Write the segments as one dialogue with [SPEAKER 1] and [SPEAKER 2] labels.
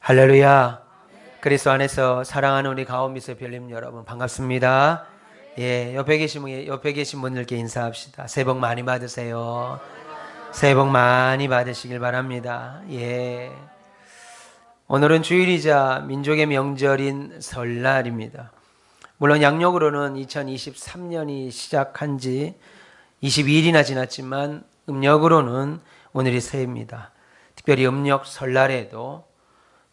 [SPEAKER 1] 할렐루야. 그리스도 안에서 사랑하는 우리 가온미스 별님 여러분 반갑습니다. 옆에 계신 분들께 인사합시다. 새해 복 많이 받으세요. 새해 복 많이 받으시길 바랍니다. 오늘은 주일이자 민족의 명절인 설날입니다. 물론 양력으로는 2023년이 시작한 지 22일이나 지났지만 음력으로는 오늘이 새해입니다. 특별히 음력 설날에도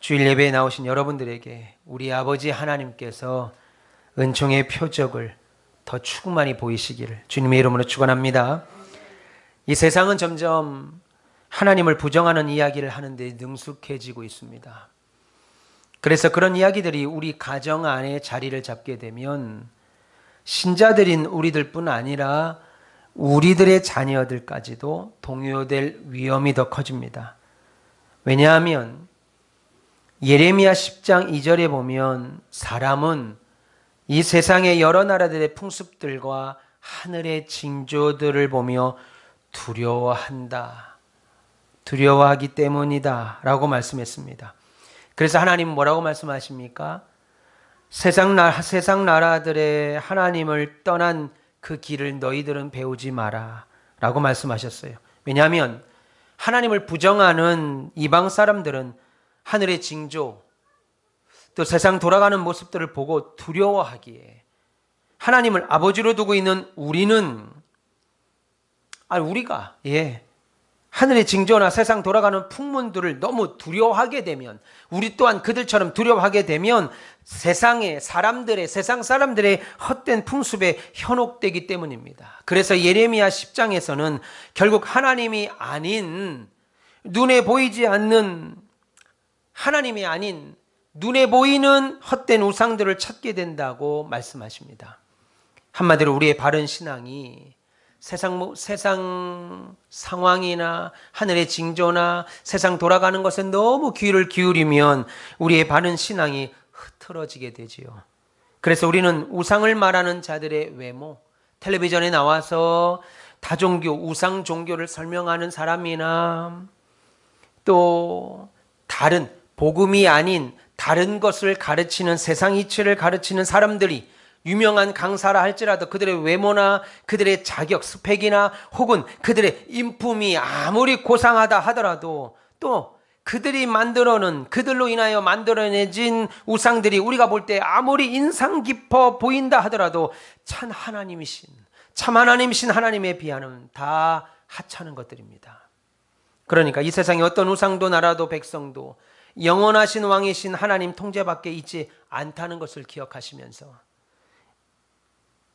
[SPEAKER 1] 주일 예배에 나오신 여러분들에게 우리 아버지 하나님께서 은총의 표적을 더 충만히 보이시기를 주님의 이름으로 축원합니다. 이 세상은 점점 하나님을 부정하는 이야기를 하는데 능숙해지고 있습니다. 그래서 그런 이야기들이 우리 가정 안에 자리를 잡게 되면 신자들인 우리들뿐 아니라 우리들의 자녀들까지도 동요될 위험이 더 커집니다. 왜냐하면 예레미야 10장 2절에 보면 사람은 이 세상의 여러 나라들의 풍습들과 하늘의 징조들을 보며 두려워한다. 두려워하기 때문이다 라고 말씀했습니다. 그래서 하나님은 뭐라고 말씀하십니까? 세상 나라들의 하나님을 떠난 그 길을 너희들은 배우지 마라 라고 말씀하셨어요. 왜냐하면 하나님을 부정하는 이방 사람들은 하늘의 징조, 또 세상 돌아가는 모습들을 보고 두려워하기에 하나님을 아버지로 두고 있는 우리가 하늘의 징조나 세상 돌아가는 풍문들을 너무 두려워하게 되면, 우리 또한 그들처럼 두려워하게 되면 세상 사람들의 헛된 풍습에 현혹되기 때문입니다. 그래서 예레미야 10장에서는 결국 하나님이 아닌, 눈에 보이지 않는 하나님이 아닌 눈에 보이는 헛된 우상들을 찾게 된다고 말씀하십니다. 한마디로 우리의 바른 신앙이 세상 상황이나 하늘의 징조나 세상 돌아가는 것에 너무 귀를 기울이면 우리의 바른 신앙이 흐트러지게 되지요. 그래서 우리는 우상을 말하는 자들의 외모, 텔레비전에 나와서 다종교, 우상 종교를 설명하는 사람이나 또 다른 복음이 아닌 다른 것을 가르치는, 세상 이치를 가르치는 사람들이 유명한 강사라 할지라도 그들의 외모나 그들의 자격, 스펙이나 혹은 그들의 인품이 아무리 고상하다 하더라도 또 그들로 인하여 만들어내진 우상들이 우리가 볼 때 아무리 인상 깊어 보인다 하더라도 참 하나님이신 하나님에 비하면 다 하찮은 것들입니다. 그러니까 이 세상에 어떤 우상도 나라도 백성도 영원하신 왕이신 하나님 통제밖에 있지 않다는 것을 기억하시면서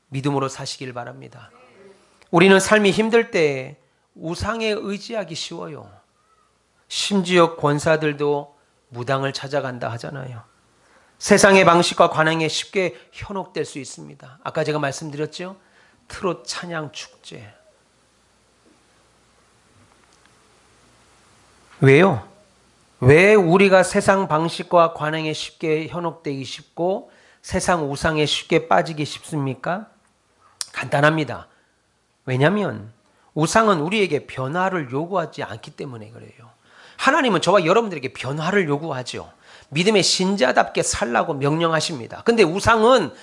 [SPEAKER 1] 믿음으로 사시길 바랍니다. 우리는 삶이 힘들 때 우상에 의지하기 쉬워요. 심지어 권사들도 무당을 찾아간다 하잖아요. 세상의 방식과 관행에 쉽게 현혹될 수 있습니다. 아까 제가 말씀드렸죠? 트롯 찬양 축제. 왜요? 왜 우리가 세상 방식과 관행에 쉽게 현혹되기 쉽고 세상 우상에 쉽게 빠지기 쉽습니까? 간단합니다. 왜냐하면 우상은 우리에게 변화를 요구하지 않기 때문에 그래요. 하나님은 저와 여러분들에게 변화를 요구하죠. 믿음의 신자답게 살라고 명령하십니다. 근데 우상은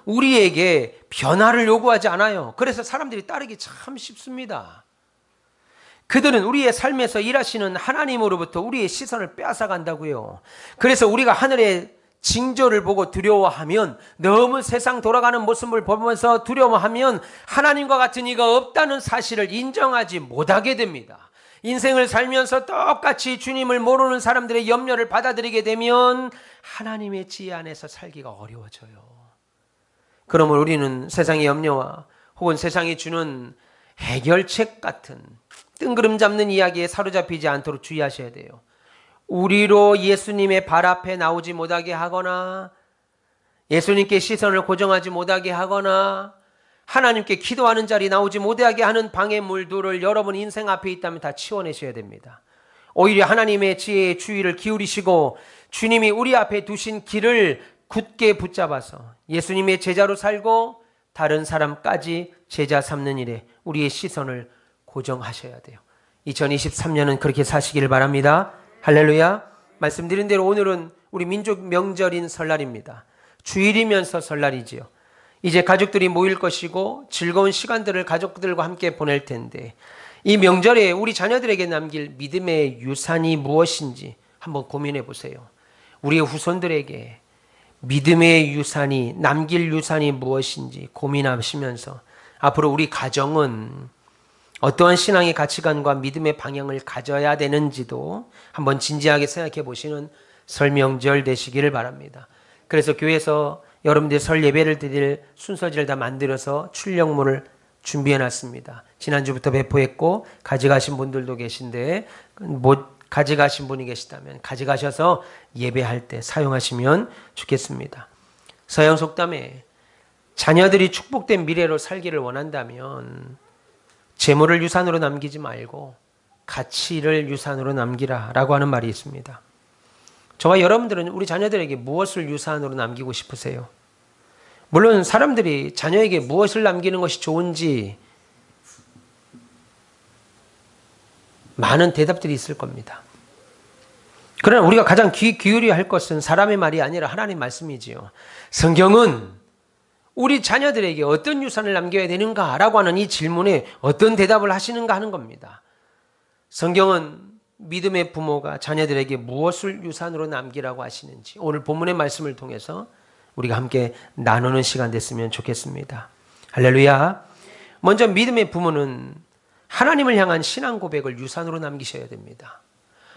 [SPEAKER 1] 우리에게 변화를 요구하지 않아요. 그래서 사람들이 따르기 참 쉽습니다. 그들은 우리의 삶에서 일하시는 하나님으로부터 우리의 시선을 빼앗아간다고요. 그래서 우리가 하늘의 징조를 보고 두려워하면, 너무 세상 돌아가는 모습을 보면서 두려워하면 하나님과 같은 이가 없다는 사실을 인정하지 못하게 됩니다. 인생을 살면서 똑같이 주님을 모르는 사람들의 염려를 받아들이게 되면 하나님의 지혜 안에서 살기가 어려워져요. 그러면 우리는 세상의 염려와 혹은 세상이 주는 해결책 같은 뜬구름 잡는 이야기에 사로잡히지 않도록 주의하셔야 돼요. 우리로 예수님의 발 앞에 나오지 못하게 하거나 예수님께 시선을 고정하지 못하게 하거나 하나님께 기도하는 자리 나오지 못하게 하는 방해물들을 여러분 인생 앞에 있다면 다 치워내셔야 됩니다. 오히려 하나님의 지혜에 주의를 기울이시고 주님이 우리 앞에 두신 길을 굳게 붙잡아서 예수님의 제자로 살고 다른 사람까지 제자 삼는 일에 우리의 시선을 고정하셔야 돼요. 2023년은 그렇게 사시길 바랍니다. 할렐루야. 말씀드린 대로 오늘은 우리 민족 명절인 설날입니다. 주일이면서 설날이지요. 이제 가족들이 모일 것이고 즐거운 시간들을 가족들과 함께 보낼 텐데 이 명절에 우리 자녀들에게 남길 믿음의 유산이 무엇인지 한번 고민해 보세요. 우리의 후손들에게 믿음의 유산이, 남길 유산이 무엇인지 고민하시면서 앞으로 우리 가정은 어떠한 신앙의 가치관과 믿음의 방향을 가져야 되는지도 한번 진지하게 생각해 보시는 설 명절 되시기를 바랍니다. 그래서 교회에서 여러분들 설 예배를 드릴 순서지를 다 만들어서 출력문을 준비해 놨습니다. 지난주부터 배포했고 가져가신 분들도 계신데 못 가져가신 분이 계시다면 가져가셔서 예배할 때 사용하시면 좋겠습니다. 서양 속담에 자녀들이 축복된 미래로 살기를 원한다면 재물을 유산으로 남기지 말고 가치를 유산으로 남기라 라고 하는 말이 있습니다. 저와 여러분들은 우리 자녀들에게 무엇을 유산으로 남기고 싶으세요? 물론 사람들이 자녀에게 무엇을 남기는 것이 좋은지 많은 대답들이 있을 겁니다. 그러나 우리가 가장 귀 기울여야 할 것은 사람의 말이 아니라 하나님의 말씀이지요. 성경은 우리 자녀들에게 어떤 유산을 남겨야 되는가라고 하는 이 질문에 어떤 대답을 하시는가 하는 겁니다. 성경은 믿음의 부모가 자녀들에게 무엇을 유산으로 남기라고 하시는지 오늘 본문의 말씀을 통해서 우리가 함께 나누는 시간 됐으면 좋겠습니다. 할렐루야. 먼저 믿음의 부모는 하나님을 향한 신앙 고백을 유산으로 남기셔야 됩니다.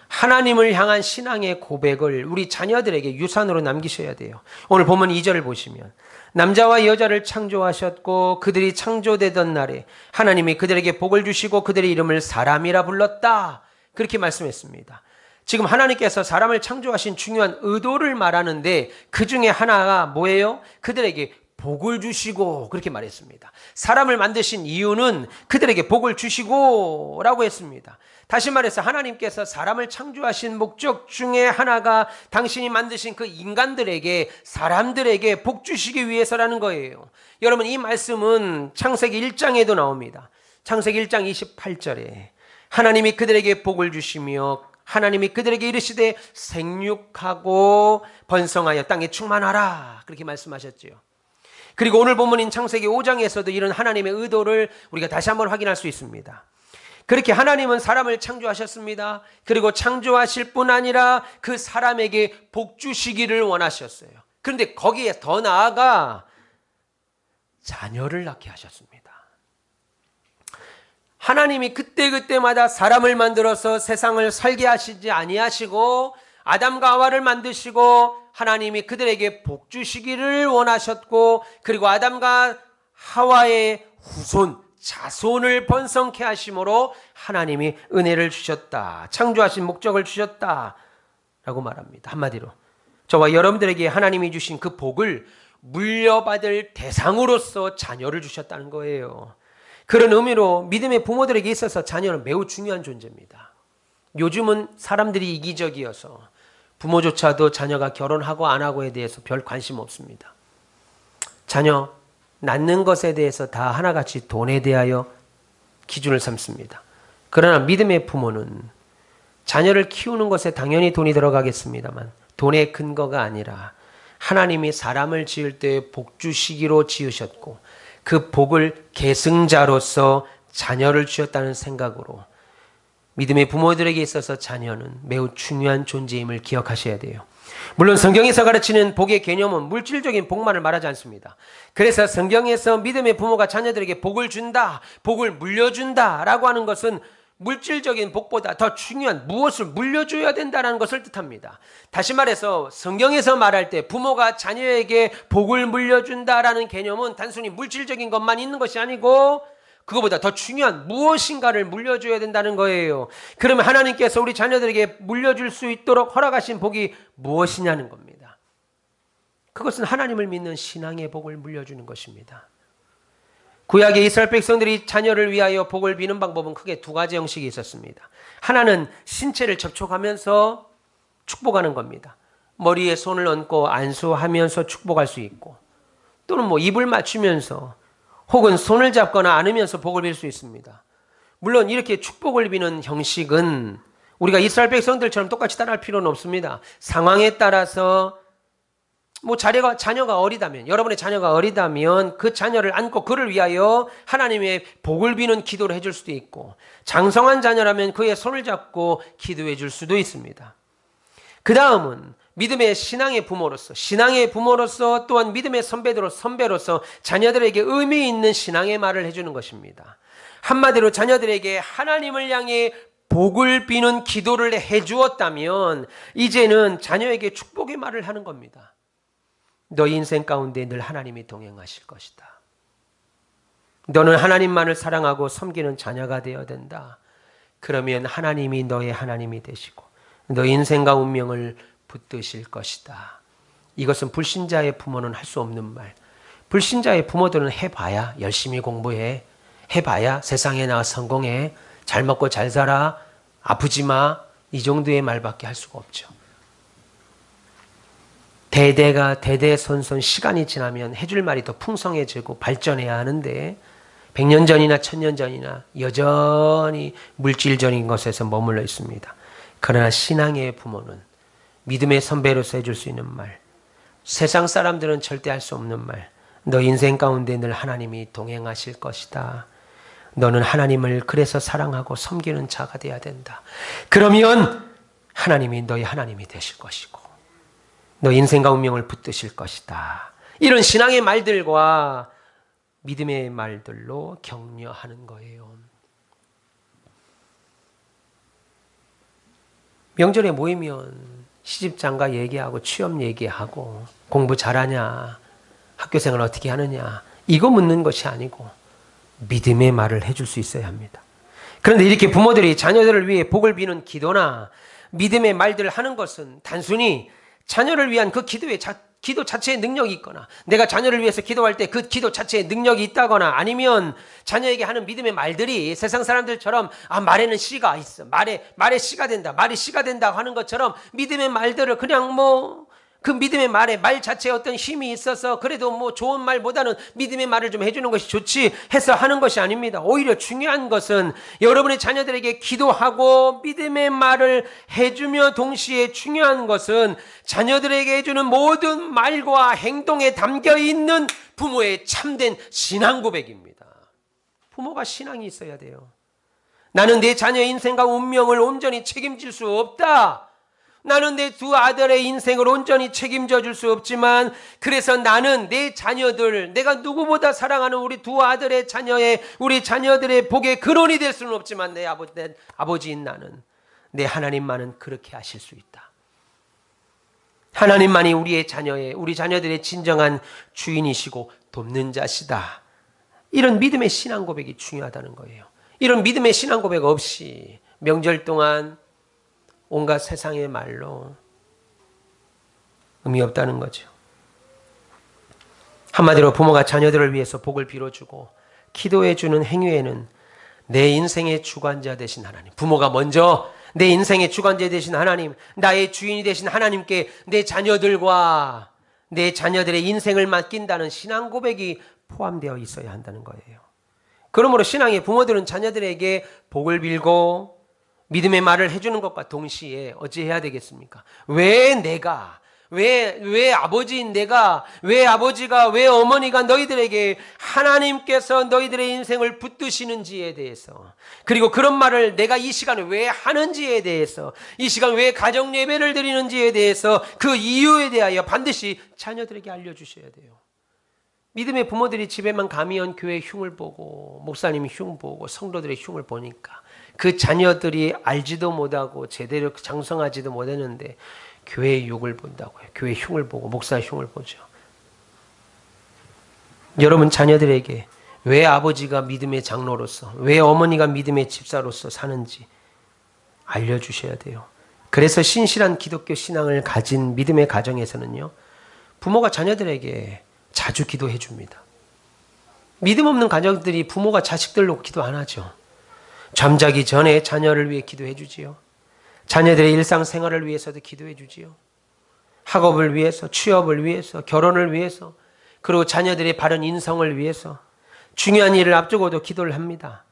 [SPEAKER 1] 하나님을 향한 신앙의 고백을 우리 자녀들에게 유산으로 남기셔야 돼요. 오늘 본문 2절을 보시면 남자와 여자를 창조하셨고 그들이 창조되던 날에 하나님이 그들에게 복을 주시고 그들의 이름을 사람이라 불렀다. 그렇게 말씀했습니다. 지금 하나님께서 사람을 창조하신 중요한 의도를 말하는데 그 중에 하나가 뭐예요? 그들에게 복을 주시고 그렇게 말했습니다. 사람을 만드신 이유는 그들에게 복을 주시고 라고 했습니다. 다시 말해서 하나님께서 사람을 창조하신 목적 중에 하나가 당신이 만드신 그 인간들에게 사람들에게 복 주시기 위해서라는 거예요. 여러분 이 말씀은 창세기 1장에도 나옵니다. 창세기 1장 28절에 하나님이 그들에게 복을 주시며 하나님이 그들에게 이르시되 생육하고 번성하여 땅에 충만하라 그렇게 말씀하셨지요. 그리고 오늘 본문인 창세기 5장에서도 이런 하나님의 의도를 우리가 다시 한번 확인할 수 있습니다. 그렇게 하나님은 사람을 창조하셨습니다. 그리고 창조하실 뿐 아니라 그 사람에게 복 주시기를 원하셨어요. 그런데 거기에 더 나아가 자녀를 낳게 하셨습니다. 하나님이 그때그때마다 사람을 만들어서 세상을 살게 하시지 아니하시고 아담과 하와를 만드시고 하나님이 그들에게 복 주시기를 원하셨고 그리고 아담과 하와의 후손, 자손을 번성케 하심으로 하나님이 은혜를 주셨다. 창조하신 목적을 주셨다. 라고 말합니다. 한마디로 저와 여러분들에게 하나님이 주신 그 복을 물려받을 대상으로서 자녀를 주셨다는 거예요. 그런 의미로 믿음의 부모들에게 있어서 자녀는 매우 중요한 존재입니다. 요즘은 사람들이 이기적이어서 부모조차도 자녀가 결혼하고 안 하고에 대해서 별 관심 없습니다. 자녀 낳는 것에 대해서 다 하나같이 돈에 대하여 기준을 삼습니다. 그러나 믿음의 부모는 자녀를 키우는 것에 당연히 돈이 들어가겠습니다만 돈의 근거가 아니라 하나님이 사람을 지을 때 복 주시기로 지으셨고 그 복을 계승자로서 자녀를 주셨다는 생각으로 믿음의 부모들에게 있어서 자녀는 매우 중요한 존재임을 기억하셔야 돼요. 물론 성경에서 가르치는 복의 개념은 물질적인 복만을 말하지 않습니다. 그래서 성경에서 믿음의 부모가 자녀들에게 복을 준다, 복을 물려준다 라고 하는 것은 물질적인 복보다 더 중요한 무엇을 물려줘야 된다는 것을 뜻합니다. 다시 말해서 성경에서 말할 때 부모가 자녀에게 복을 물려준다라는 개념은 단순히 물질적인 것만 있는 것이 아니고 그것보다 더 중요한 무엇인가를 물려줘야 된다는 거예요. 그러면 하나님께서 우리 자녀들에게 물려줄 수 있도록 허락하신 복이 무엇이냐는 겁니다. 그것은 하나님을 믿는 신앙의 복을 물려주는 것입니다. 구약의 이스라엘 백성들이 자녀를 위하여 복을 비는 방법은 크게 두 가지 형식이 있었습니다. 하나는 신체를 접촉하면서 축복하는 겁니다. 머리에 손을 얹고 안수하면서 축복할 수 있고 또는 입을 맞추면서 혹은 손을 잡거나 안으면서 복을 빌 수 있습니다. 물론 이렇게 축복을 비는 형식은 우리가 이스라엘 백성들처럼 똑같이 따라할 필요는 없습니다. 상황에 따라서 자녀가 어리다면, 여러분의 자녀가 어리다면 그 자녀를 안고 그를 위하여 하나님의 복을 비는 기도를 해줄 수도 있고, 장성한 자녀라면 그의 손을 잡고 기도해 줄 수도 있습니다. 그 다음은 믿음의 신앙의 부모로서 또한 믿음의 선배로서 자녀들에게 의미 있는 신앙의 말을 해주는 것입니다. 한마디로 자녀들에게 하나님을 향해 복을 비는 기도를 해주었다면 이제는 자녀에게 축복의 말을 하는 겁니다. 너희 인생 가운데 늘 하나님이 동행하실 것이다. 너는 하나님만을 사랑하고 섬기는 자녀가 되어야 된다. 그러면 하나님이 너의 하나님이 되시고 너의 인생과 운명을 붙드실 것이다. 이것은 불신자의 부모는 할 수 없는 말. 불신자의 부모들은 해봐야 열심히 공부해. 해봐야 세상에 나와 성공해. 잘 먹고 잘 살아. 아프지 마. 이 정도의 말밖에 할 수가 없죠. 대대손손 시간이 지나면 해줄 말이 더 풍성해지고 발전해야 하는데 100년 전이나 1000년 전이나 여전히 물질적인 것에서 머물러 있습니다. 그러나 신앙의 부모는 믿음의 선배로서 해줄 수 있는 말, 세상 사람들은 절대 할 수 없는 말, 너 인생 가운데 늘 하나님이 동행하실 것이다. 너는 하나님을 그래서 사랑하고 섬기는 자가 되어야 된다. 그러면 하나님이 너의 하나님이 되실 것이고 너 인생과 운명을 붙드실 것이다. 이런 신앙의 말들과 믿음의 말들로 격려하는 거예요. 명절에 모이면 시집장가 얘기하고 취업 얘기하고 공부 잘하냐, 학교생활 어떻게 하느냐 이거 묻는 것이 아니고 믿음의 말을 해줄 수 있어야 합니다. 그런데 이렇게 부모들이 자녀들을 위해 복을 비는 기도나 믿음의 말들을 하는 것은 단순히 자녀를 위한 그 기도 자체의 능력이 있거나 내가 자녀를 위해서 기도할 때 그 기도 자체의 능력이 있다거나 아니면 자녀에게 하는 믿음의 말들이 세상 사람들처럼 말에는 씨가 있어. 말에 씨가 된다. 말이 씨가 된다 하는 것처럼 믿음의 말들을 그냥 그 믿음의 말 자체에 어떤 힘이 있어서 그래도 좋은 말보다는 믿음의 말을 좀 해주는 것이 좋지 해서 하는 것이 아닙니다. 오히려 중요한 것은 여러분의 자녀들에게 기도하고 믿음의 말을 해주며 동시에 중요한 것은 자녀들에게 해주는 모든 말과 행동에 담겨있는 부모의 참된 신앙 고백입니다. 부모가 신앙이 있어야 돼요. 나는 내 자녀의 인생과 운명을 온전히 책임질 수 없다. 나는 내 두 아들의 인생을 온전히 책임져 줄 수 없지만 그래서 나는 내 자녀들, 내가 누구보다 사랑하는 우리 두 아들의 우리 자녀들의 복의 근원이 될 수는 없지만 내 아버지인 나는, 내 하나님만은 그렇게 하실 수 있다. 하나님만이 우리 자녀들의 진정한 주인이시고 돕는 자시다. 이런 믿음의 신앙 고백이 중요하다는 거예요. 이런 믿음의 신앙 고백 없이 명절 동안 온갖 세상의 말로 의미 없다는 거죠. 한마디로 부모가 자녀들을 위해서 복을 빌어주고 기도해주는 행위에는 내 인생의 주관자 되신 하나님, 부모가 먼저 내 인생의 주관자 되신 하나님, 나의 주인이 되신 하나님께 내 자녀들과 내 자녀들의 인생을 맡긴다는 신앙 고백이 포함되어 있어야 한다는 거예요. 그러므로 신앙의 부모들은 자녀들에게 복을 빌고 믿음의 말을 해주는 것과 동시에 어찌해야 되겠습니까? 왜 아버지인 내가, 왜 아버지가, 왜 어머니가 너희들에게 하나님께서 너희들의 인생을 붙드시는지에 대해서, 그리고 그런 말을 내가 이 시간에 왜 하는지에 대해서, 이 시간 왜 가정 예배를 드리는지에 대해서 그 이유에 대하여 반드시 자녀들에게 알려주셔야 돼요. 믿음의 부모들이 집에만 가면 교회 흉을 보고 목사님이 흉 보고 성도들의 흉을 보니까 그 자녀들이 알지도 못하고 제대로 장성하지도 못했는데 교회의 욕을 본다고요. 교회 흉을 보고 목사 흉을 보죠. 여러분 자녀들에게 왜 아버지가 믿음의 장로로서, 왜 어머니가 믿음의 집사로서 사는지 알려주셔야 돼요. 그래서 신실한 기독교 신앙을 가진 믿음의 가정에서는요, 부모가 자녀들에게 자주 기도해 줍니다. 믿음 없는 가정들이 부모가 자식들로 기도 안 하죠. 잠자기 전에 자녀를 위해 기도해 주지요. 자녀들의 일상생활을 위해서도 기도해 주지요. 학업을 위해서, 취업을 위해서, 결혼을 위해서, 그리고 자녀들의 바른 인성을 위해서 중요한 일을 앞두고도 기도를 합니다.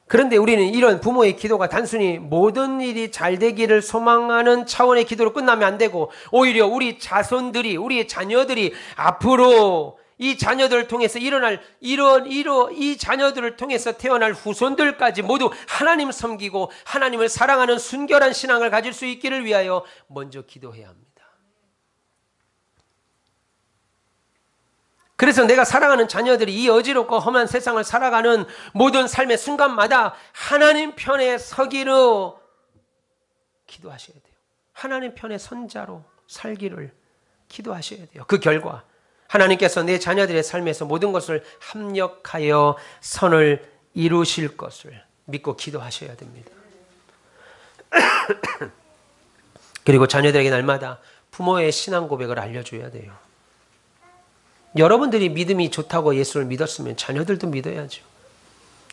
[SPEAKER 1] 그런데 우리는 이런 부모의 기도가 단순히 모든 일이 잘 되기를 소망하는 차원의 기도로 끝나면 안 되고, 오히려 우리 자손들이, 우리의 자녀들이 앞으로 이 자녀들을 통해서 이 자녀들을 통해서 태어날 후손들까지 모두 하나님 섬기고 하나님을 사랑하는 순결한 신앙을 가질 수 있기를 위하여 먼저 기도해야 합니다. 그래서 내가 사랑하는 자녀들이 이 어지럽고 험한 세상을 살아가는 모든 삶의 순간마다 하나님 편에 서기로 기도하셔야 돼요. 하나님 편의 선자로 살기를 기도하셔야 돼요. 그 결과 하나님께서 내 자녀들의 삶에서 모든 것을 합력하여 선을 이루실 것을 믿고 기도하셔야 됩니다. 그리고 자녀들에게 날마다 부모의 신앙 고백을 알려줘야 돼요. 여러분들이 믿음이 좋다고 예수를 믿었으면 자녀들도 믿어야죠.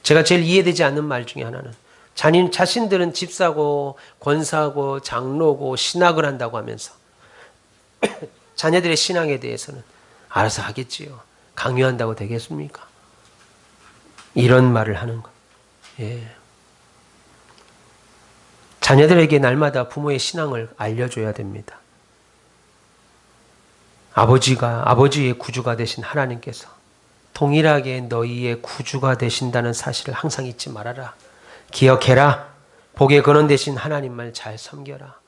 [SPEAKER 1] 제가 제일 이해되지 않는 말 중에 하나는 자신들은 집사고 권사고 장로고 신학을 한다고 하면서 자녀들의 신앙에 대해서는 알아서 하겠지요. 강요한다고 되겠습니까? 이런 말을 하는 것. 예. 자녀들에게 날마다 부모의 신앙을 알려줘야 됩니다. 아버지의 구주가 되신 하나님께서 동일하게 너희의 구주가 되신다는 사실을 항상 잊지 말아라. 기억해라. 복의 근원 되신 하나님만 잘 섬겨라.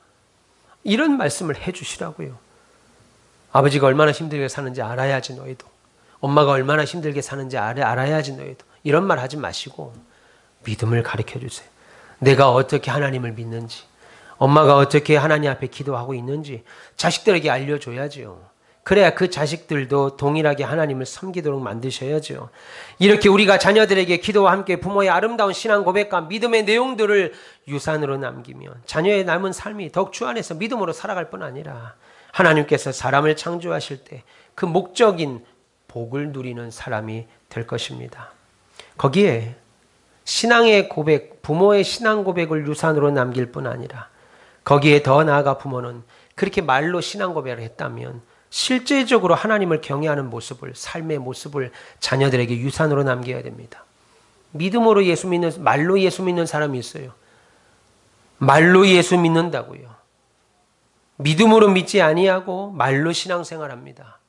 [SPEAKER 1] 이런 말씀을 해주시라고요. 아버지가 얼마나 힘들게 사는지 알아야지 너희도. 엄마가 얼마나 힘들게 사는지 알아야지 너희도. 이런 말 하지 마시고 믿음을 가르쳐 주세요. 내가 어떻게 하나님을 믿는지, 엄마가 어떻게 하나님 앞에 기도하고 있는지 자식들에게 알려줘야지요. 그래야 그 자식들도 동일하게 하나님을 섬기도록 만드셔야죠. 이렇게 우리가 자녀들에게 기도와 함께 부모의 아름다운 신앙 고백과 믿음의 내용들을 유산으로 남기면 자녀의 남은 삶이 더욱 주 안에서 믿음으로 살아갈 뿐 아니라 하나님께서 사람을 창조하실 때 그 목적인 복을 누리는 사람이 될 것입니다. 거기에 신앙의 고백, 부모의 신앙 고백을 유산으로 남길 뿐 아니라 거기에 더 나아가 부모는 그렇게 말로 신앙 고백을 했다면 실제적으로 하나님을 경외하는 모습을, 삶의 모습을 자녀들에게 유산으로 남겨야 됩니다. 믿음으로 예수 믿는, 말로 예수 믿는 사람이 있어요. 말로 예수 믿는다고요. 믿음으로 믿지 아니하고 말로 신앙생활합니다.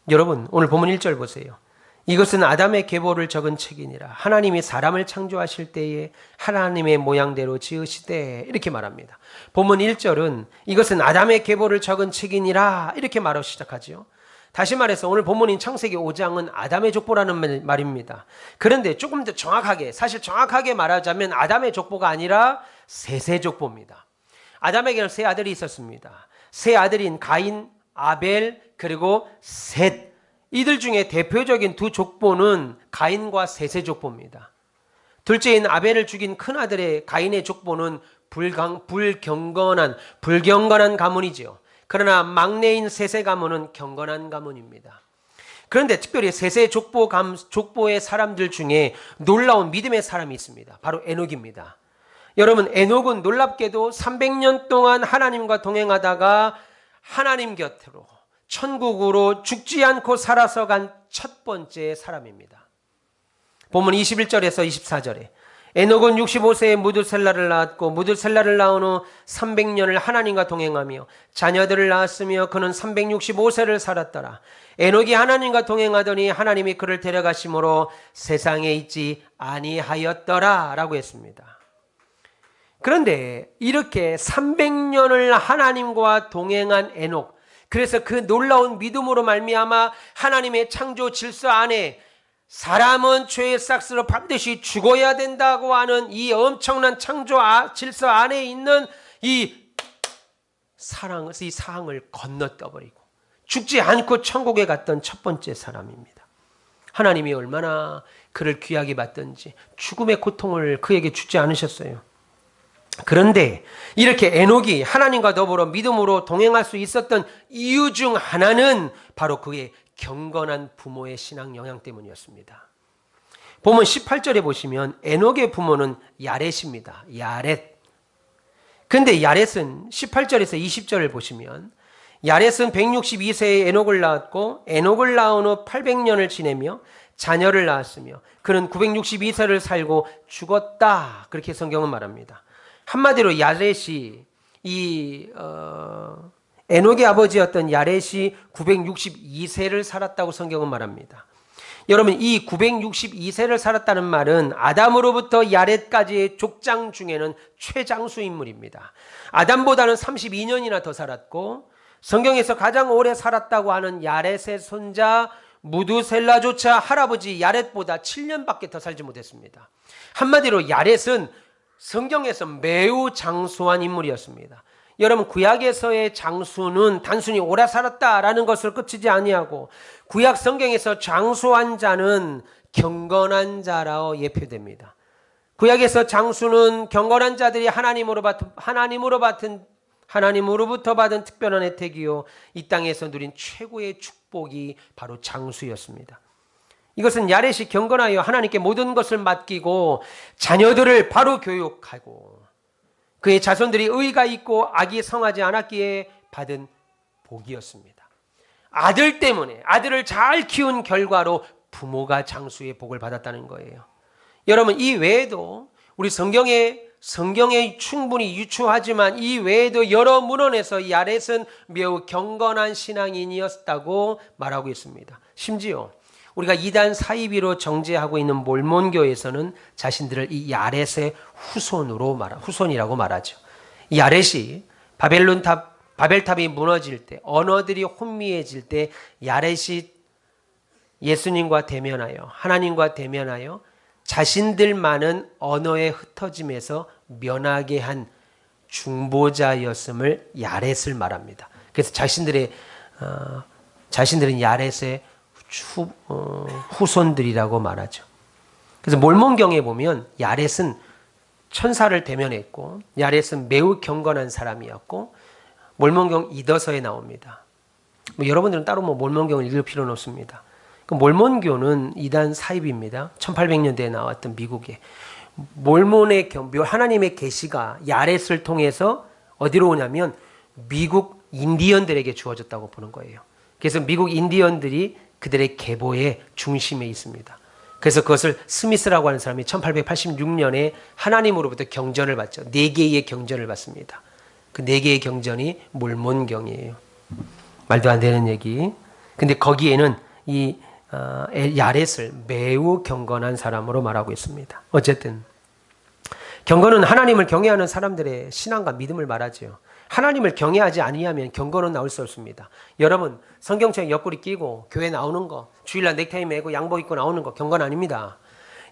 [SPEAKER 1] 여러분, 오늘 본문 1절 보세요. 이것은 아담의 계보를 적은 책이니라. 하나님이 사람을 창조하실 때에 하나님의 모양대로 지으시되, 이렇게 말합니다. 본문 1절은 이것은 아담의 계보를 적은 책이니라 이렇게 말하고 시작하죠. 다시 말해서 오늘 본문인 창세기 5장은 아담의 족보라는 말입니다. 그런데 조금 더 정확하게, 사실 정확하게 말하자면 아담의 족보가 아니라 셋의 족보입니다. 아담에게는 세 아들이 있었습니다. 세 아들인 가인, 아벨, 그리고 셋. 이들 중에 대표적인 두 족보는 가인과 셋의 족보입니다. 둘째인 아벨을 죽인 큰아들의 가인의 족보는 불경건한 가문이지요. 그러나 막내인 셋의 가문은 경건한 가문입니다. 그런데 특별히 셋의 족보의 사람들 중에 놀라운 믿음의 사람이 있습니다. 바로 에녹입니다. 여러분, 에녹은 놀랍게도 300년 동안 하나님과 동행하다가 하나님 곁으로 천국으로 죽지 않고 살아서 간 첫 번째 사람입니다. 본문 21절에서 24절에 에녹은 65세에 무드셀라를 낳았고 무드셀라를 낳은 후 300년을 하나님과 동행하며 자녀들을 낳았으며 그는 365세를 살았더라. 에녹이 하나님과 동행하더니 하나님이 그를 데려가심으로 세상에 있지 아니하였더라 라고 했습니다. 그런데 이렇게 300년을 하나님과 동행한 에녹, 그래서 그 놀라운 믿음으로 말미암아 하나님의 창조 질서 안에 사람은 죄의 싹스로 반드시 죽어야 된다고 하는 이 엄청난 창조 질서 안에 있는 이 사항을 건너뛰어버리고 죽지 않고 천국에 갔던 첫 번째 사람입니다. 하나님이 얼마나 그를 귀하게 봤던지 죽음의 고통을 그에게 주지 않으셨어요. 그런데 이렇게 에녹이 하나님과 더불어 믿음으로 동행할 수 있었던 이유 중 하나는 바로 그의 경건한 부모의 신앙 영향 때문이었습니다. 보면 18절에 보시면 에녹의 부모는 야렛입니다. 야렛. 그런데 야렛은 18절에서 20절을 보시면 야렛은 162세에 에녹을 낳았고 에녹을 낳은 후 800년을 지내며 자녀를 낳았으며 그는 962세를 살고 죽었다. 그렇게 성경은 말합니다. 한마디로 야렛이 에녹의 아버지였던 야렛이 962세를 살았다고 성경은 말합니다. 여러분, 이 962세를 살았다는 말은 아담으로부터 야렛까지의 족장 중에는 최장수 인물입니다. 아담보다는 32년이나 더 살았고, 성경에서 가장 오래 살았다고 하는 야렛의 손자 무두셀라조차 할아버지 야렛보다 7년밖에 더 살지 못했습니다. 한마디로 야렛은 성경에서 매우 장수한 인물이었습니다. 여러분, 구약에서의 장수는 단순히 오래 살았다라는 것을 끝이지 아니하고, 구약 성경에서 장수한 자는 경건한 자라고 예표됩니다. 구약에서 장수는 경건한 자들이 하나님으로부터 받은 특별한 혜택이요, 이 땅에서 누린 최고의 축복이 바로 장수였습니다. 이것은 야렛이 경건하여 하나님께 모든 것을 맡기고 자녀들을 바로 교육하고 그의 자손들이 의가 있고 악이 성하지 않았기에 받은 복이었습니다. 아들 때문에, 아들을 잘 키운 결과로 부모가 장수의 복을 받았다는 거예요. 여러분, 이 외에도 우리 성경에 충분히 유추하지만 이 외에도 여러 문헌에서 야렛은 매우 경건한 신앙인이었다고 말하고 있습니다. 심지어 우리가 이단 사이비로 정죄하고 있는 몰몬교에서는 자신들을 이 야렛의 후손이라고 말하죠. 이 야렛이 바벨탑이 무너질 때, 언어들이 혼미해질 때 야렛이 예수님과 대면하여, 하나님과 대면하여 자신들만은 언어의 흩어짐에서 면하게 한 중보자였음을 야렛을 말합니다. 그래서 자신들은 야렛의 후손들이라고 말하죠. 그래서 몰몬경에 보면 야렛은 천사를 대면했고, 야렛은 매우 경건한 사람이었고, 몰몬경 이더서에 나옵니다. 여러분들은 따로 몰몬경을 읽을 필요는 없습니다. 몰몬교는 이단 사입입니다. 1800년대에 나왔던 미국에 몰몬의 하나님의 계시가 야렛을 통해서 어디로 오냐면 미국 인디언들에게 주어졌다고 보는 거예요. 그래서 미국 인디언들이 그들의 계보의 중심에 있습니다. 그래서 그것을 스미스라고 하는 사람이 1886년에 하나님으로부터 경전을 받죠. 4개의 경전을 받습니다. 그 4개의 경전이 몰몬경이에요. 말도 안 되는 얘기. 근데 거기에는 이 야렛을 매우 경건한 사람으로 말하고 있습니다. 어쨌든 경건은 하나님을 경외하는 사람들의 신앙과 믿음을 말하죠. 하나님을 경외하지 아니하면 경건은 나올 수 없습니다. 여러분, 성경책 옆구리 끼고 교회 나오는 거, 주일날 넥타이 메고 양복 입고 나오는 거 경건 아닙니다.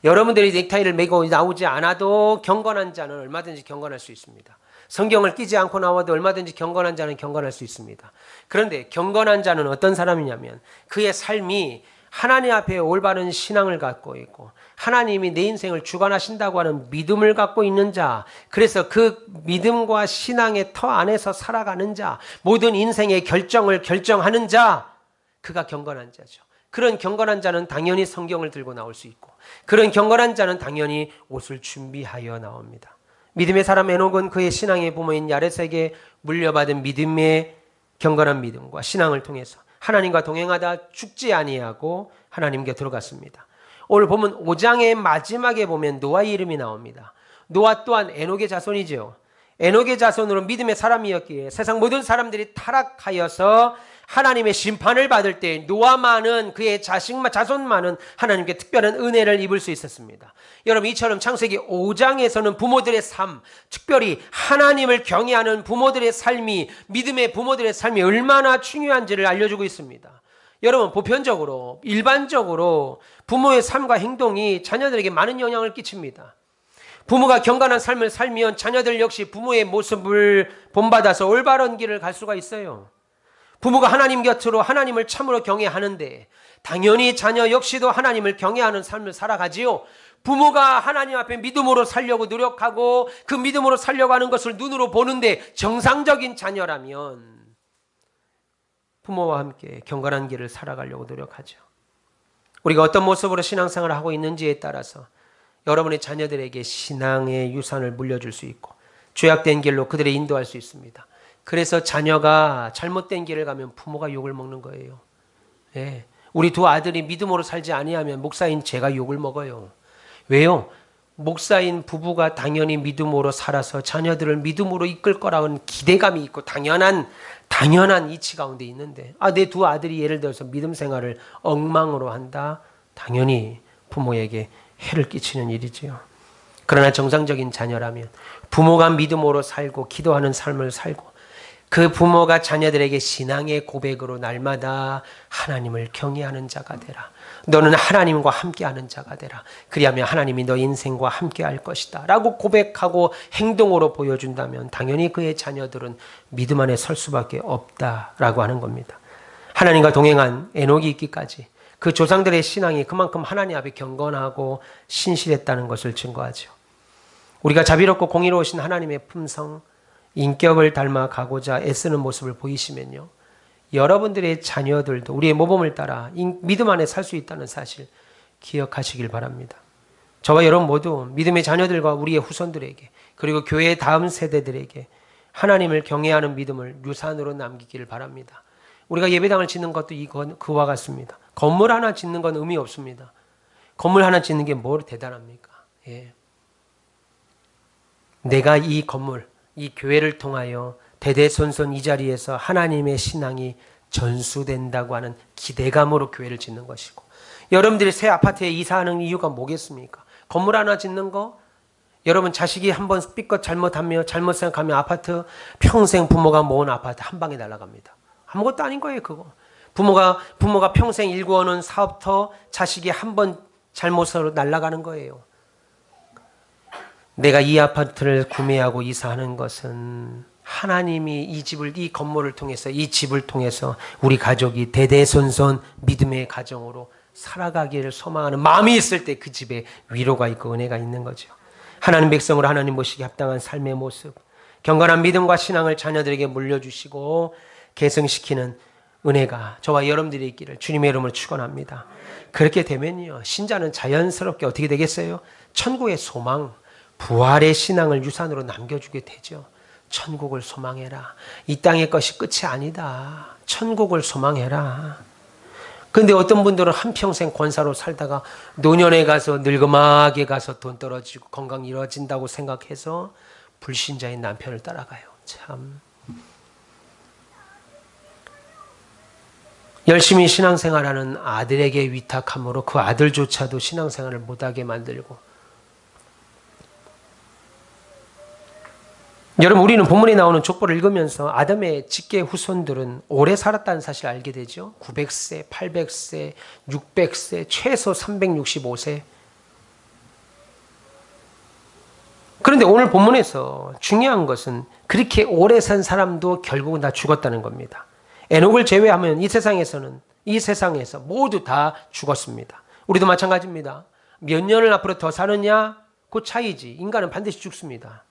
[SPEAKER 1] 여러분들이 넥타이를 메고 나오지 않아도 경건한 자는 얼마든지 경건할 수 있습니다. 성경을 끼지 않고 나와도 얼마든지 경건한 자는 경건할 수 있습니다. 그런데 경건한 자는 어떤 사람이냐면 그의 삶이 하나님 앞에 올바른 신앙을 갖고 있고 하나님이 내 인생을 주관하신다고 하는 믿음을 갖고 있는 자, 그래서 그 믿음과 신앙의 터 안에서 살아가는 자, 모든 인생의 결정을 결정하는 자, 그가 경건한 자죠. 그런 경건한 자는 당연히 성경을 들고 나올 수 있고, 그런 경건한 자는 당연히 옷을 준비하여 나옵니다. 믿음의 사람 에녹은 그의 신앙의 부모인 야렛에게 물려받은 믿음의 경건한 믿음과 신앙을 통해서 하나님과 동행하다 죽지 아니하고 하나님 곁으로 갔습니다. 오늘 보면 5장의 마지막에 보면 노아의 이름이 나옵니다. 노아 또한 에녹의 자손이죠. 에녹의 자손으로 믿음의 사람이었기에 세상 모든 사람들이 타락하여서 하나님의 심판을 받을 때 노아만은, 그의 자손만은 하나님께 특별한 은혜를 입을 수 있었습니다. 여러분, 이처럼 창세기 5장에서는 부모들의 삶, 특별히 하나님을 경외하는 부모들의 삶이, 믿음의 부모들의 삶이 얼마나 중요한지를 알려주고 있습니다. 여러분, 보편적으로, 일반적으로 부모의 삶과 행동이 자녀들에게 많은 영향을 끼칩니다. 부모가 경건한 삶을 살면 자녀들 역시 부모의 모습을 본받아서 올바른 길을 갈 수가 있어요. 부모가 하나님 곁으로 하나님을 참으로 경외하는데 당연히 자녀 역시도 하나님을 경외하는 삶을 살아가지요. 부모가 하나님 앞에 믿음으로 살려고 노력하고 그 믿음으로 살려고 하는 것을 눈으로 보는데 정상적인 자녀라면 부모와 함께 경건한 길을 살아가려고 노력하죠. 우리가 어떤 모습으로 신앙생활을 하고 있는지에 따라서 여러분의 자녀들에게 신앙의 유산을 물려줄 수 있고 죄악된 길로 그들을 인도할 수 있습니다. 그래서 자녀가 잘못된 길을 가면 부모가 욕을 먹는 거예요. 예. 우리 두 아들이 믿음으로 살지 아니하면 목사인 제가 욕을 먹어요. 왜요? 목사인 부부가 당연히 믿음으로 살아서 자녀들을 믿음으로 이끌 거라는 기대감이 있고 당연한 이치 가운데 있는데, 내 두 아들이 예를 들어서 믿음 생활을 엉망으로 한다? 당연히 부모에게 해를 끼치는 일이지요. 그러나 정상적인 자녀라면 부모가 믿음으로 살고 기도하는 삶을 살고 그 부모가 자녀들에게 신앙의 고백으로 날마다 하나님을 경외하는 자가 되라. 너는 하나님과 함께하는 자가 되라. 그리하면 하나님이 너 인생과 함께할 것이다 라고 고백하고 행동으로 보여준다면 당연히 그의 자녀들은 믿음 안에 설 수밖에 없다라고 하는 겁니다. 하나님과 동행한 에녹이 있기까지 그 조상들의 신앙이 그만큼 하나님 앞에 경건하고 신실했다는 것을 증거하죠. 우리가 자비롭고 공의로우신 하나님의 품성, 인격을 닮아가고자 애쓰는 모습을 보이시면요, 여러분들의 자녀들도 우리의 모범을 따라 믿음 안에 살 수 있다는 사실 기억하시길 바랍니다. 저와 여러분 모두 믿음의 자녀들과 우리의 후손들에게 그리고 교회의 다음 세대들에게 하나님을 경외하는 믿음을 유산으로 남기기를 바랍니다. 우리가 예배당을 짓는 것도 그와 같습니다. 건물 하나 짓는 건 의미 없습니다. 건물 하나 짓는 게 뭘 대단합니까? 예. 내가 이 건물, 이 교회를 통하여 대대손손 이 자리에서 하나님의 신앙이 전수된다고 하는 기대감으로 교회를 짓는 것이고, 여러분들이 새 아파트에 이사하는 이유가 뭐겠습니까? 건물 하나 짓는 거, 여러분 자식이 한번 삐끗 잘못하며 잘못 생각하면 아파트, 평생 부모가 모은 아파트 한 방에 날아갑니다. 아무것도 아닌 거예요, 그거. 부모가 평생 일구어놓은 사업터 자식이 한 번 잘못으로 날아가는 거예요. 내가 이 아파트를 구매하고 이사하는 것은 하나님이 이 건물을 통해서, 이 집을 통해서 우리 가족이 대대손손 믿음의 가정으로 살아가기를 소망하는 마음이 있을 때 그 집에 위로가 있고 은혜가 있는 거죠. 하나님 백성으로 하나님 모시기 합당한 삶의 모습, 경건한 믿음과 신앙을 자녀들에게 물려주시고 계승시키는 은혜가 저와 여러분들이 있기를 주님의 이름으로 축원합니다. 그렇게 되면요, 신자는 자연스럽게 어떻게 되겠어요? 천국의 소망, 부활의 신앙을 유산으로 남겨주게 되죠. 천국을 소망해라. 이 땅의 것이 끝이 아니다. 천국을 소망해라. 근데 어떤 분들은 한평생 권사로 살다가 노년에 가서 늙음하게 가서 돈 떨어지고 건강 이루어진다고 생각해서 불신자인 남편을 따라가요. 참. 열심히 신앙생활하는 아들에게 위탁함으로 그 아들조차도 신앙생활을 못하게 만들고, 여러분, 우리는 본문에 나오는 족보를 읽으면서 아담의 직계 후손들은 오래 살았다는 사실을 알게 되죠. 900세, 800세, 600세, 최소 365세. 그런데 오늘 본문에서 중요한 것은 그렇게 오래 산 사람도 결국은 다 죽었다는 겁니다. 에녹을 제외하면 이 세상에서 모두 다 죽었습니다. 우리도 마찬가지입니다. 몇 년을 앞으로 더 사느냐? 그 차이지. 인간은 반드시 죽습니다.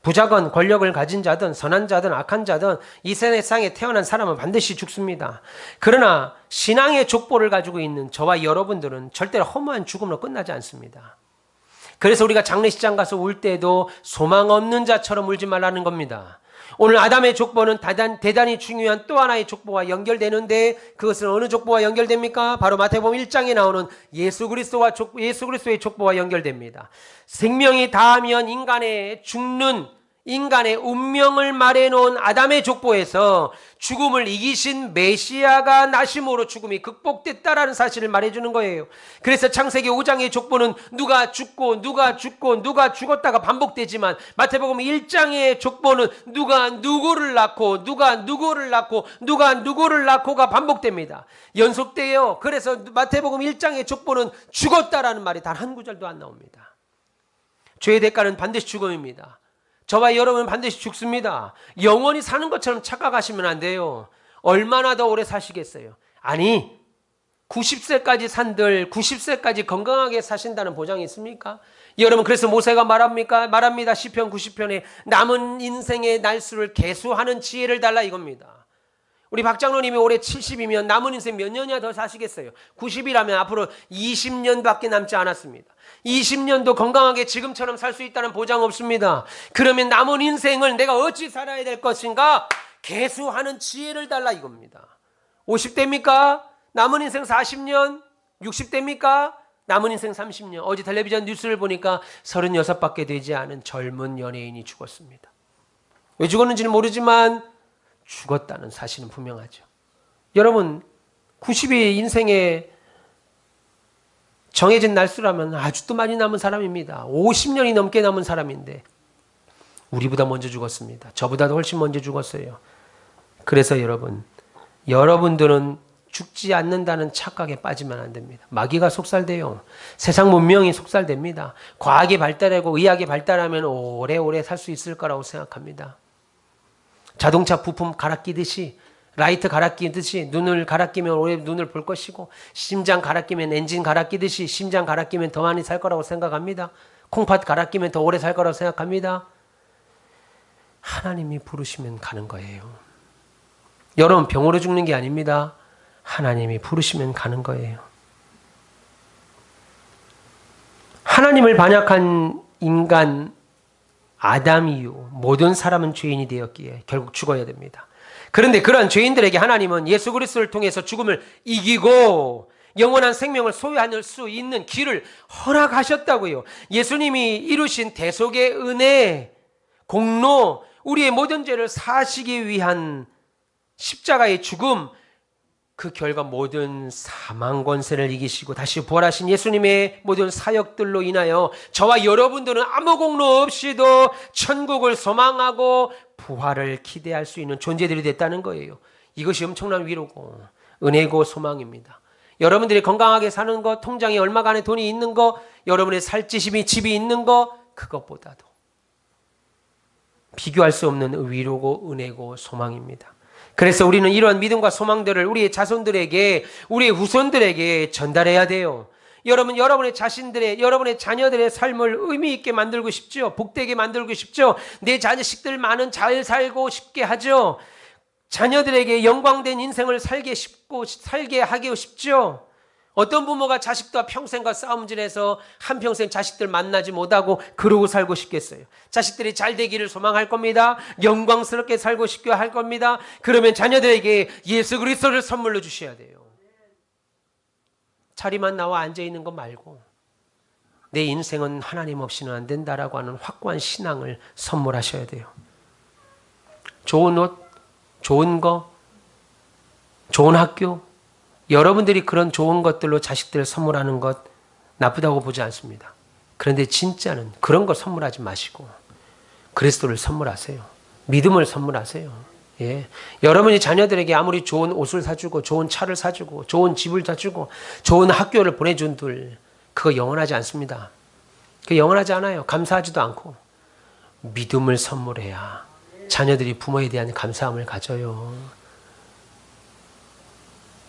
[SPEAKER 1] 부자건 권력을 가진 자든 선한 자든 악한 자든 이 세상에 태어난 사람은 반드시 죽습니다. 그러나 신앙의 족보를 가지고 있는 저와 여러분들은 절대로 허무한 죽음으로 끝나지 않습니다. 그래서 우리가 장례식장 가서 울 때도 소망 없는 자처럼 울지 말라는 겁니다. 오늘 아담의 족보는 대단히 중요한 또 하나의 족보와 연결되는데, 그것은 어느 족보와 연결됩니까? 바로 마태복음 1장에 나오는 예수 그리스도의 족보와 연결됩니다. 생명이 다하면 인간의 운명을 말해놓은 아담의 족보에서 죽음을 이기신 메시아가 나심으로 죽음이 극복됐다라는 사실을 말해주는 거예요. 그래서 창세기 5장의 족보는 누가 죽었다가 반복되지만, 마태복음 1장의 족보는 누가 누구를 낳고가 반복됩니다. 연속돼요. 그래서 마태복음 1장의 족보는 죽었다라는 말이 단 한 구절도 안 나옵니다. 죄의 대가는 반드시 죽음입니다. 저와 여러분은 반드시 죽습니다. 영원히 사는 것처럼 착각하시면 안 돼요. 얼마나 더 오래 사시겠어요? 아니, 90세까지 산들 90세까지 건강하게 사신다는 보장이 있습니까? 여러분, 그래서 모세가 말합니다. 시편 90편에 남은 인생의 날수를 계수하는 지혜를 달라 이겁니다. 우리 박장로님이 올해 70이면 남은 인생 몇 년이나 더 사시겠어요? 90이라면 앞으로 20년밖에 남지 않았습니다. 20년도 건강하게 지금처럼 살 수 있다는 보장 없습니다. 그러면 남은 인생을 내가 어찌 살아야 될 것인가? 계수하는 지혜를 달라 이겁니다. 50대입니까? 남은 인생 40년? 60대입니까? 남은 인생 30년. 어제 텔레비전 뉴스를 보니까 36밖에 되지 않은 젊은 연예인이 죽었습니다. 왜 죽었는지는 모르지만 죽었다는 사실은 분명하죠. 여러분, 90이 인생의 정해진 날수라면 아직도 많이 남은 사람입니다. 50년이 넘게 남은 사람인데 우리보다 먼저 죽었습니다. 저보다도 훨씬 먼저 죽었어요. 그래서 여러분들은 죽지 않는다는 착각에 빠지면 안 됩니다. 마귀가 속살돼요. 세상 문명이 속살됩니다. 과학이 발달하고 의학이 발달하면 오래오래 살 수 있을 거라고 생각합니다. 자동차 부품 갈아 끼듯이, 라이트 갈아 끼듯이 눈을 갈아 끼면 오래 눈을 볼 것이고, 심장 갈아 끼면 엔진 갈아 끼듯이 심장 갈아 끼면 더 많이 살 거라고 생각합니다. 콩팥 갈아 끼면 더 오래 살 거라고 생각합니다. 하나님이 부르시면 가는 거예요. 여러분, 병으로 죽는 게 아닙니다. 하나님이 부르시면 가는 거예요. 하나님을 반역한 인간 아담 이후 모든 사람은 죄인이 되었기에 결국 죽어야 됩니다. 그런데 그런 죄인들에게 하나님은 예수 그리스도를 통해서 죽음을 이기고 영원한 생명을 소유할 수 있는 길을 허락하셨다고요. 예수님이 이루신 대속의 은혜, 공로, 우리의 모든 죄를 사시기 위한 십자가의 죽음, 그 결과 모든 사망 권세를 이기시고 다시 부활하신 예수님의 모든 사역들로 인하여 저와 여러분들은 아무 공로 없이도 천국을 소망하고 부활을 기대할 수 있는 존재들이 됐다는 거예요. 이것이 엄청난 위로고 은혜고 소망입니다. 여러분들이 건강하게 사는 것, 통장에 얼마가 안에 돈이 있는 것, 여러분의 살찌심이 집이 있는 것, 그것보다도 비교할 수 없는 위로고 은혜고 소망입니다. 그래서 우리는 이러한 믿음과 소망들을 우리의 자손들에게, 우리의 후손들에게 전달해야 돼요. 여러분의 자신들의, 여러분의 자녀들의 삶을 의미 있게 만들고 싶죠. 복되게 만들고 싶죠. 내 자식들 많은 잘 살고 싶게 하죠. 자녀들에게 영광된 인생을 살게 하고 싶죠. 어떤 부모가 자식과 평생과 싸움질해서 한평생 자식들 만나지 못하고 그러고 살고 싶겠어요? 자식들이 잘 되기를 소망할 겁니다. 영광스럽게 살고 싶게 할 겁니다. 그러면 자녀들에게 예수 그리스도를 선물로 주셔야 돼요. 자리만 나와 앉아있는 거 말고 내 인생은 하나님 없이는 안 된다라고 하는 확고한 신앙을 선물하셔야 돼요. 좋은 옷, 좋은 거, 좋은 학교, 여러분들이 그런 좋은 것들로 자식들을 선물하는 것 나쁘다고 보지 않습니다. 그런데 진짜는 그런 거 선물하지 마시고 그리스도를 선물하세요. 믿음을 선물하세요. 예. 여러분이 자녀들에게 아무리 좋은 옷을 사주고 좋은 차를 사주고 좋은 집을 사주고 좋은 학교를 보내준들 그거 영원하지 않습니다. 그거 영원하지 않아요. 감사하지도 않고 믿음을 선물해야 자녀들이 부모에 대한 감사함을 가져요.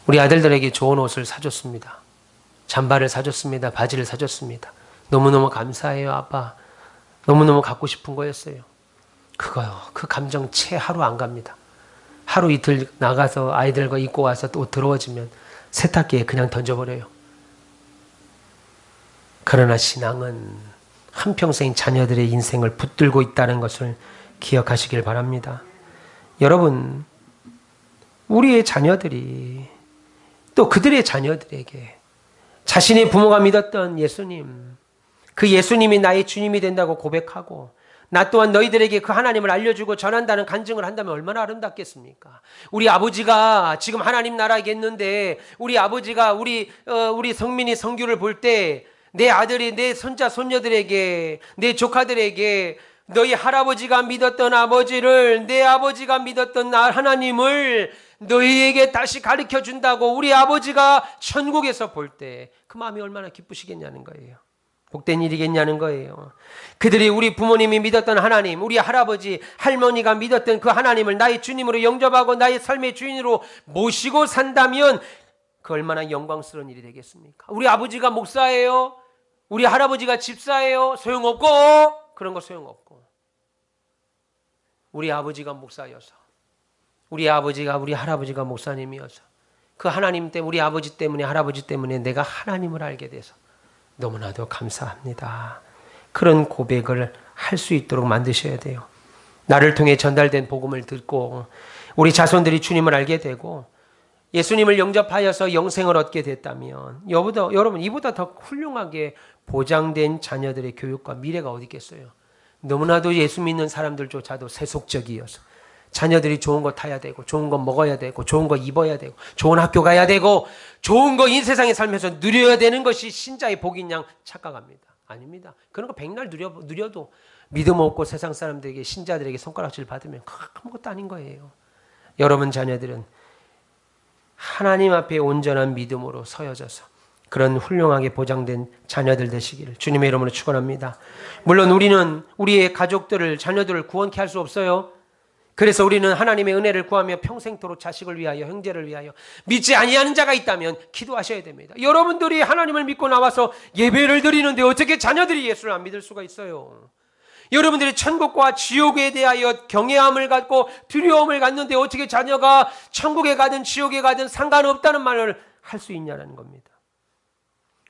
[SPEAKER 1] 우리 아들들에게 좋은 옷을 사줬습니다. 잠바를 사줬습니다. 바지를 사줬습니다. 너무너무 감사해요, 아빠. 너무너무 갖고 싶은 거였어요. 그거요. 그 감정 채 하루 안 갑니다. 하루 이틀 나가서 아이들과 입고 와서 또 더러워지면 세탁기에 그냥 던져버려요. 그러나 신앙은 한평생 자녀들의 인생을 붙들고 있다는 것을 기억하시길 바랍니다. 여러분, 우리의 자녀들이 또 그들의 자녀들에게 자신의 부모가 믿었던 예수님, 그 예수님이 나의 주님이 된다고 고백하고 나 또한 너희들에게 그 하나님을 알려주고 전한다는 간증을 한다면 얼마나 아름답겠습니까? 우리 아버지가 지금 하나님 나라겠는데 우리 아버지가 우리 성민이 성규를 볼 때 내 아들이 내 손자 손녀들에게 내 조카들에게 너희 할아버지가 믿었던 아버지를 내 아버지가 믿었던 하나님을 너희에게 다시 가르쳐 준다고 우리 아버지가 천국에서 볼 때 그 마음이 얼마나 기쁘시겠냐는 거예요. 복된 일이겠냐는 거예요. 그들이 우리 부모님이 믿었던 하나님, 우리 할아버지, 할머니가 믿었던 그 하나님을 나의 주님으로 영접하고 나의 삶의 주인으로 모시고 산다면 그 얼마나 영광스러운 일이 되겠습니까? 우리 아버지가 목사예요. 우리 할아버지가 집사예요. 소용없고 그런 거 소용없고 우리 아버지가 목사여서 우리 아버지가 우리 할아버지가 목사님이어서 그 하나님 때문에 우리 아버지 때문에 할아버지 때문에 내가 하나님을 알게 돼서 너무나도 감사합니다. 그런 고백을 할 수 있도록 만드셔야 돼요. 나를 통해 전달된 복음을 듣고 우리 자손들이 주님을 알게 되고 예수님을 영접하여서 영생을 얻게 됐다면 여러분 이보다 더 훌륭하게 보장된 자녀들의 교육과 미래가 어디 있겠어요? 너무나도 예수 믿는 사람들조차도 세속적이어서 자녀들이 좋은 거 타야 되고 좋은 거 먹어야 되고 좋은 거 입어야 되고 좋은 학교 가야 되고 좋은 거 이 세상에 살면서 누려야 되는 것이 신자의 복인 양 착각합니다. 아닙니다. 그런 거 백날 누려도 믿음 없고 세상 사람들에게 신자들에게 손가락질 받으면 아무것도 아닌 거예요. 여러분 자녀들은 하나님 앞에 온전한 믿음으로 서여져서 그런 훌륭하게 보장된 자녀들 되시기를 주님의 이름으로 축원합니다. 물론 우리는 우리의 가족들을 자녀들을 구원케 할 수 없어요. 그래서 우리는 하나님의 은혜를 구하며 평생토록 자식을 위하여 형제를 위하여 믿지 아니하는 자가 있다면 기도하셔야 됩니다. 여러분들이 하나님을 믿고 나와서 예배를 드리는데 어떻게 자녀들이 예수를 안 믿을 수가 있어요? 여러분들이 천국과 지옥에 대하여 경외함을 갖고 두려움을 갖는데 어떻게 자녀가 천국에 가든 지옥에 가든 상관없다는 말을 할 수 있냐는 겁니다.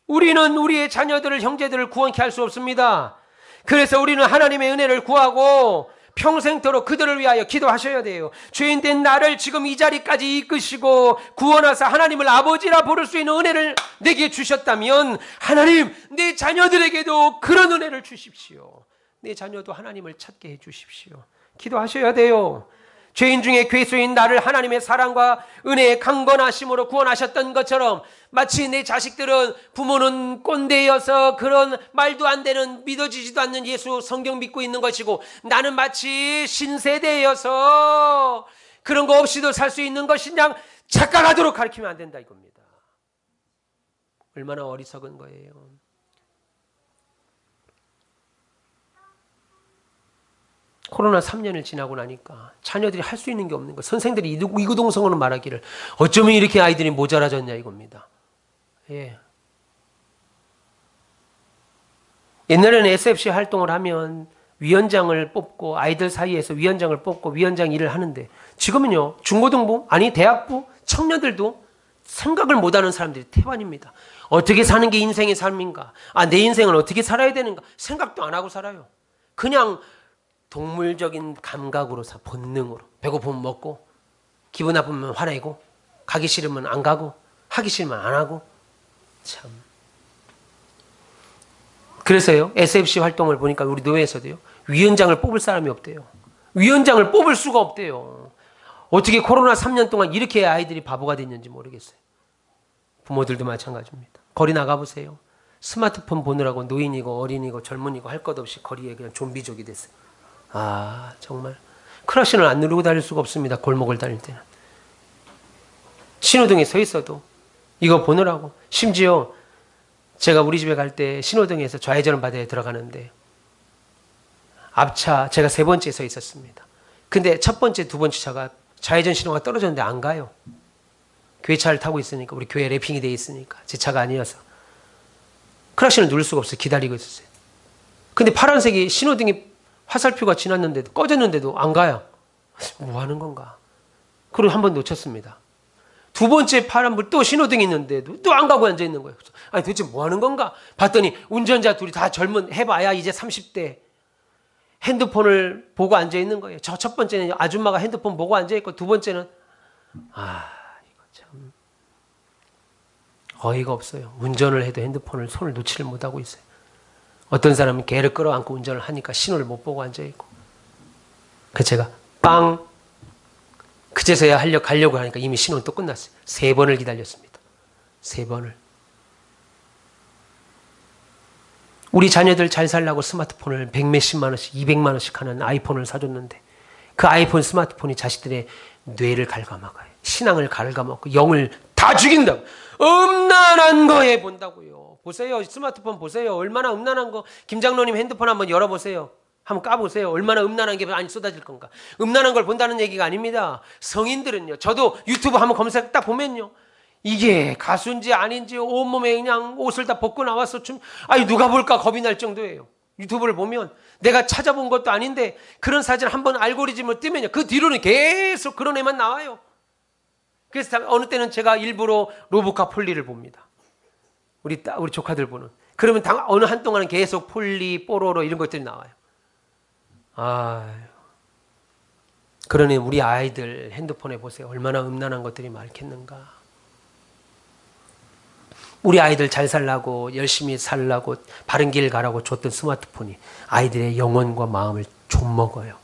[SPEAKER 1] 우리는 우리의 자녀들을 형제들을 구원케 할 수 없습니다. 그래서 우리는 하나님의 은혜를 구하고 평생토록 그들을 위하여 기도하셔야 돼요. 죄인된 나를 지금 이 자리까지 이끄시고 구원하사 하나님을 아버지라 부를 수 있는 은혜를 내게 주셨다면 하나님 내 자녀들에게도 그런 은혜를 주십시오. 내 자녀도 하나님을 찾게 해 주십시오. 기도하셔야 돼요. 죄인 중에 괴수인 나를 하나님의 사랑과 은혜의 강건하심으로 구원하셨던 것처럼 마치 내 자식들은 부모는 꼰대여서 그런 말도 안 되는 믿어지지도 않는 예수 성경 믿고 있는 것이고 나는 마치 신세대여서 그런 거 없이도 살 수 있는 것이냐 착각하도록 가르치면 안 된다 이겁니다. 얼마나 어리석은 거예요. 코로나 3년을 지나고 나니까 자녀들이 할 수 있는 게 없는 거. 선생들이 이구동성으로 말하기를 어쩌면 이렇게 아이들이 모자라졌냐 이겁니다. 예. 옛날에는 SFC 활동을 하면 위원장을 뽑고 아이들 사이에서 위원장을 뽑고 위원장 일을 하는데 지금은요 중고등부 아니 대학부 청년들도 생각을 못하는 사람들이 태반입니다. 어떻게 사는 게 인생의 삶인가? 내 인생은 어떻게 살아야 되는가? 생각도 안 하고 살아요. 그냥 동물적인 감각으로 본능으로 배고프면 먹고 기분 나쁘면 화내고 가기 싫으면 안 가고 하기 싫으면 안 하고 참. 그래서요 SFC 활동을 보니까 우리 노회에서도요 위원장을 뽑을 사람이 없대요. 위원장을 뽑을 수가 없대요. 어떻게 코로나 3년 동안 이렇게 아이들이 바보가 됐는지 모르겠어요. 부모들도 마찬가지입니다. 거리 나가보세요. 스마트폰 보느라고 노인이고 어린이고 젊은이고 할 것 없이 거리에 그냥 좀비족이 됐어요. 정말 크락신을 안 누르고 다닐 수가 없습니다. 골목을 다닐 때는. 신호등에 서 있어도 이거 보느라고. 심지어 제가 우리 집에 갈 때 신호등에서 좌회전 바다에 들어가는데 앞차 제가 세 번째에 서 있었습니다. 근데 첫 번째, 두 번째 차가 좌회전 신호가 떨어졌는데 안 가요. 교회 차를 타고 있으니까 우리 교회 랩핑이 돼 있으니까 제 차가 아니어서 크락신을 누를 수가 없어요. 기다리고 있었어요. 근데 파란색이 신호등이 화살표가 지났는데도 꺼졌는데도 안 가요. 뭐 하는 건가? 그리고 한 번 놓쳤습니다. 두 번째 파란불 또 신호등이 있는데도 또 안 가고 앉아 있는 거예요. 아니 도대체 뭐 하는 건가? 봤더니 운전자 둘이 다 젊은 해봐야 이제 30대 핸드폰을 보고 앉아 있는 거예요. 저 첫 번째는 아줌마가 핸드폰 보고 앉아 있고 두 번째는 이거 참 어이가 없어요. 운전을 해도 핸드폰을 손을 놓지를 못하고 있어요. 어떤 사람은 개를 끌어안고 운전을 하니까 신호를 못 보고 앉아있고. 그래서 제가 그제서야 가려고 하니까 이미 신호는 또 끝났어요. 3번을 기다렸습니다. 3번을. 우리 자녀들 잘 살라고 스마트폰을 100몇십만 원씩 200만 원씩 하는 아이폰을 사줬는데 그 아이폰 스마트폰이 자식들의 뇌를 갉아먹어요. 신앙을 갉아먹고 영을 다 죽인다고. 음란한 거에 본다고요. 보세요. 스마트폰 보세요. 얼마나 음란한 거. 김장로님 핸드폰 한번 열어보세요. 한번 까보세요. 얼마나 음란한 게 많이 쏟아질 건가. 음란한 걸 본다는 얘기가 아닙니다. 성인들은요. 저도 유튜브 한번 검색 딱 보면요. 이게 가수인지 아닌지 온몸에 그냥 옷을 다 벗고 나와서 누가 볼까 겁이 날 정도예요. 유튜브를 보면 내가 찾아본 것도 아닌데 그런 사진 한번 알고리즘을 뜨면요. 그 뒤로는 계속 그런 애만 나와요. 그래서 어느 때는 제가 일부러 로보카 폴리를 봅니다. 우리 조카들 보는. 그러면 어느 한동안은 계속 폴리, 뽀로로 이런 것들이 나와요. 그러니 우리 아이들 핸드폰에 보세요. 얼마나 음란한 것들이 많겠는가. 우리 아이들 잘 살라고 열심히 살라고 바른 길 가라고 줬던 스마트폰이 아이들의 영혼과 마음을 좀먹어요.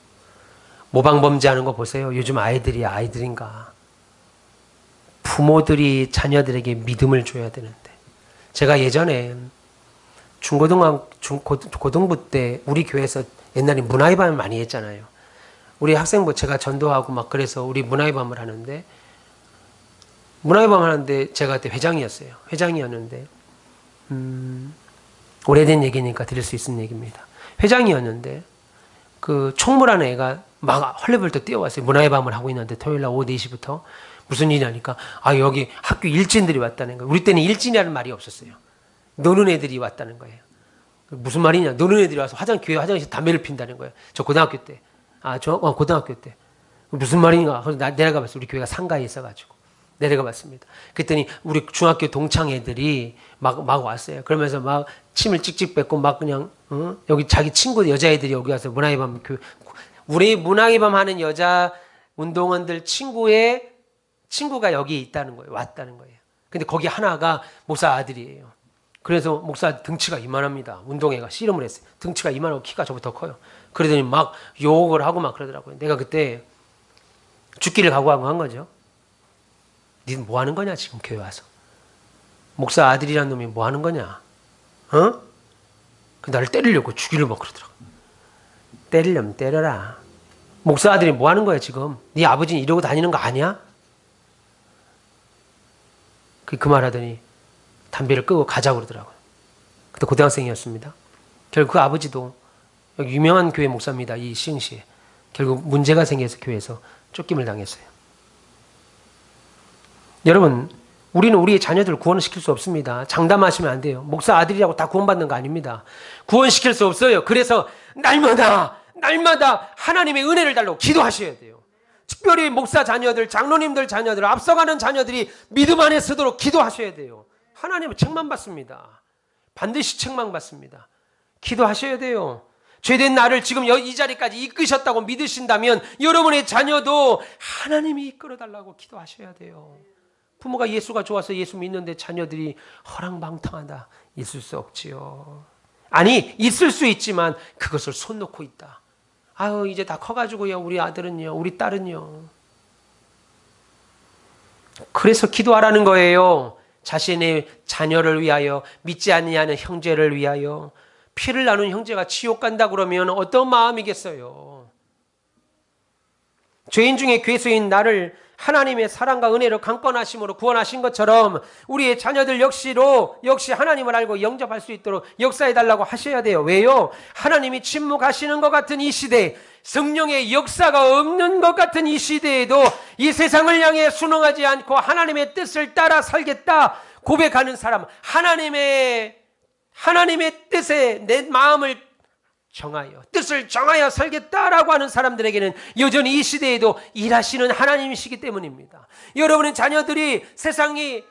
[SPEAKER 1] 모방범죄하는 거 보세요. 요즘 아이들이 아이들인가. 부모들이 자녀들에게 믿음을 줘야 되는데. 제가 예전에 고등부 때 우리 교회에서 옛날에 문화의밤을 많이 했잖아요. 우리 학생부 제가 전도하고 막 그래서 우리 문화의밤을 하는데, 문화의밤 하는데 제가 그때 회장이었어요. 회장이었는데, 오래된 얘기니까 드릴 수 있는 얘기입니다. 회장이었는데, 그 총무라는 애가 막 헐레벌떡 뛰어왔어요. 문화의밤을 하고 있는데 토요일 날 오후 4시부터 무슨 일이 하니까, 여기 학교 일진들이 왔다는 거예요. 우리 때는 일진이라는 말이 없었어요. 노는 애들이 왔다는 거예요. 무슨 말이냐? 노는 애들이 와서 교회 화장실 담배를 핀다는 거예요. 저 고등학교 때. 고등학교 때. 무슨 말인가? 그래서 내려가 봤어요. 우리 교회가 상가에 있어가지고. 내려가 봤습니다. 그랬더니 우리 중학교 동창 애들이 막 왔어요. 그러면서 막 침을 찍찍 뱉고 막 그냥, 여기 자기 친구 여자애들이 여기 와서 문화의밤, 우리 문화의밤 하는 여자 운동원들 친구가 여기 있다는 거예요. 왔다는 거예요. 근데 거기 하나가 목사 아들이에요. 그래서 목사 등치가 이만합니다. 운동회가 씨름을 했어요. 등치가 이만하고 키가 저보다 커요. 그러더니 막 욕을 하고 막 그러더라고요. 내가 그때 죽기를 각오하고 한 거죠. 니는 뭐 하는 거냐 지금 교회 와서. 목사 아들이란 놈이 뭐 하는 거냐. 나를 때리려고 죽이려고 막 그러더라고. 때리려면 때려라. 목사 아들이 뭐 하는 거야 지금. 네 아버지는 이러고 다니는 거 아니야? 그 말하더니 담배를 끄고 가자고 그러더라고요. 그때 고등학생이었습니다. 결국 그 아버지도 여기 유명한 교회 목사입니다. 이 시흥시에. 결국 문제가 생겨서 교회에서 쫓김을 당했어요. 여러분, 우리는 우리의 자녀들을 구원을 시킬 수 없습니다. 장담하시면 안 돼요. 목사 아들이라고 다 구원받는 거 아닙니다. 구원시킬 수 없어요. 그래서 날마다 하나님의 은혜를 달라고 기도하셔야 돼요. 특별히 목사 자녀들, 장로님들 자녀들, 앞서가는 자녀들이 믿음 안에 서도록 기도하셔야 돼요. 하나님은 책망 받습니다. 반드시 책망 받습니다. 기도하셔야 돼요. 죄된 나를 지금 이 자리까지 이끄셨다고 믿으신다면 여러분의 자녀도 하나님이 이끌어달라고 기도하셔야 돼요. 부모가 예수가 좋아서 예수 믿는데 자녀들이 허랑방탕하다. 있을 수 없지요. 아니, 있을 수 있지만 그것을 손 놓고 있다. 이제 다 커가지고요. 우리 아들은요. 우리 딸은요. 그래서 기도하라는 거예요. 자신의 자녀를 위하여, 믿지 아니하는 형제를 위하여. 피를 나눈 형제가 지옥 간다 그러면 어떤 마음이겠어요? 죄인 중에 괴수인 나를 하나님의 사랑과 은혜로 강권하심으로 구원하신 것처럼 우리의 자녀들 역시 하나님을 알고 영접할 수 있도록 역사해달라고 하셔야 돼요. 왜요? 하나님이 침묵하시는 것 같은 이 시대, 성령의 역사가 없는 것 같은 이 시대에도 이 세상을 향해 순응하지 않고 하나님의 뜻을 따라 살겠다 고백하는 사람, 하나님의 뜻에 내 마음을 뜻을 정하여 살겠다라고 하는 사람들에게는 여전히 이 시대에도 일하시는 하나님이시기 때문입니다. 여러분의 자녀들이 세상이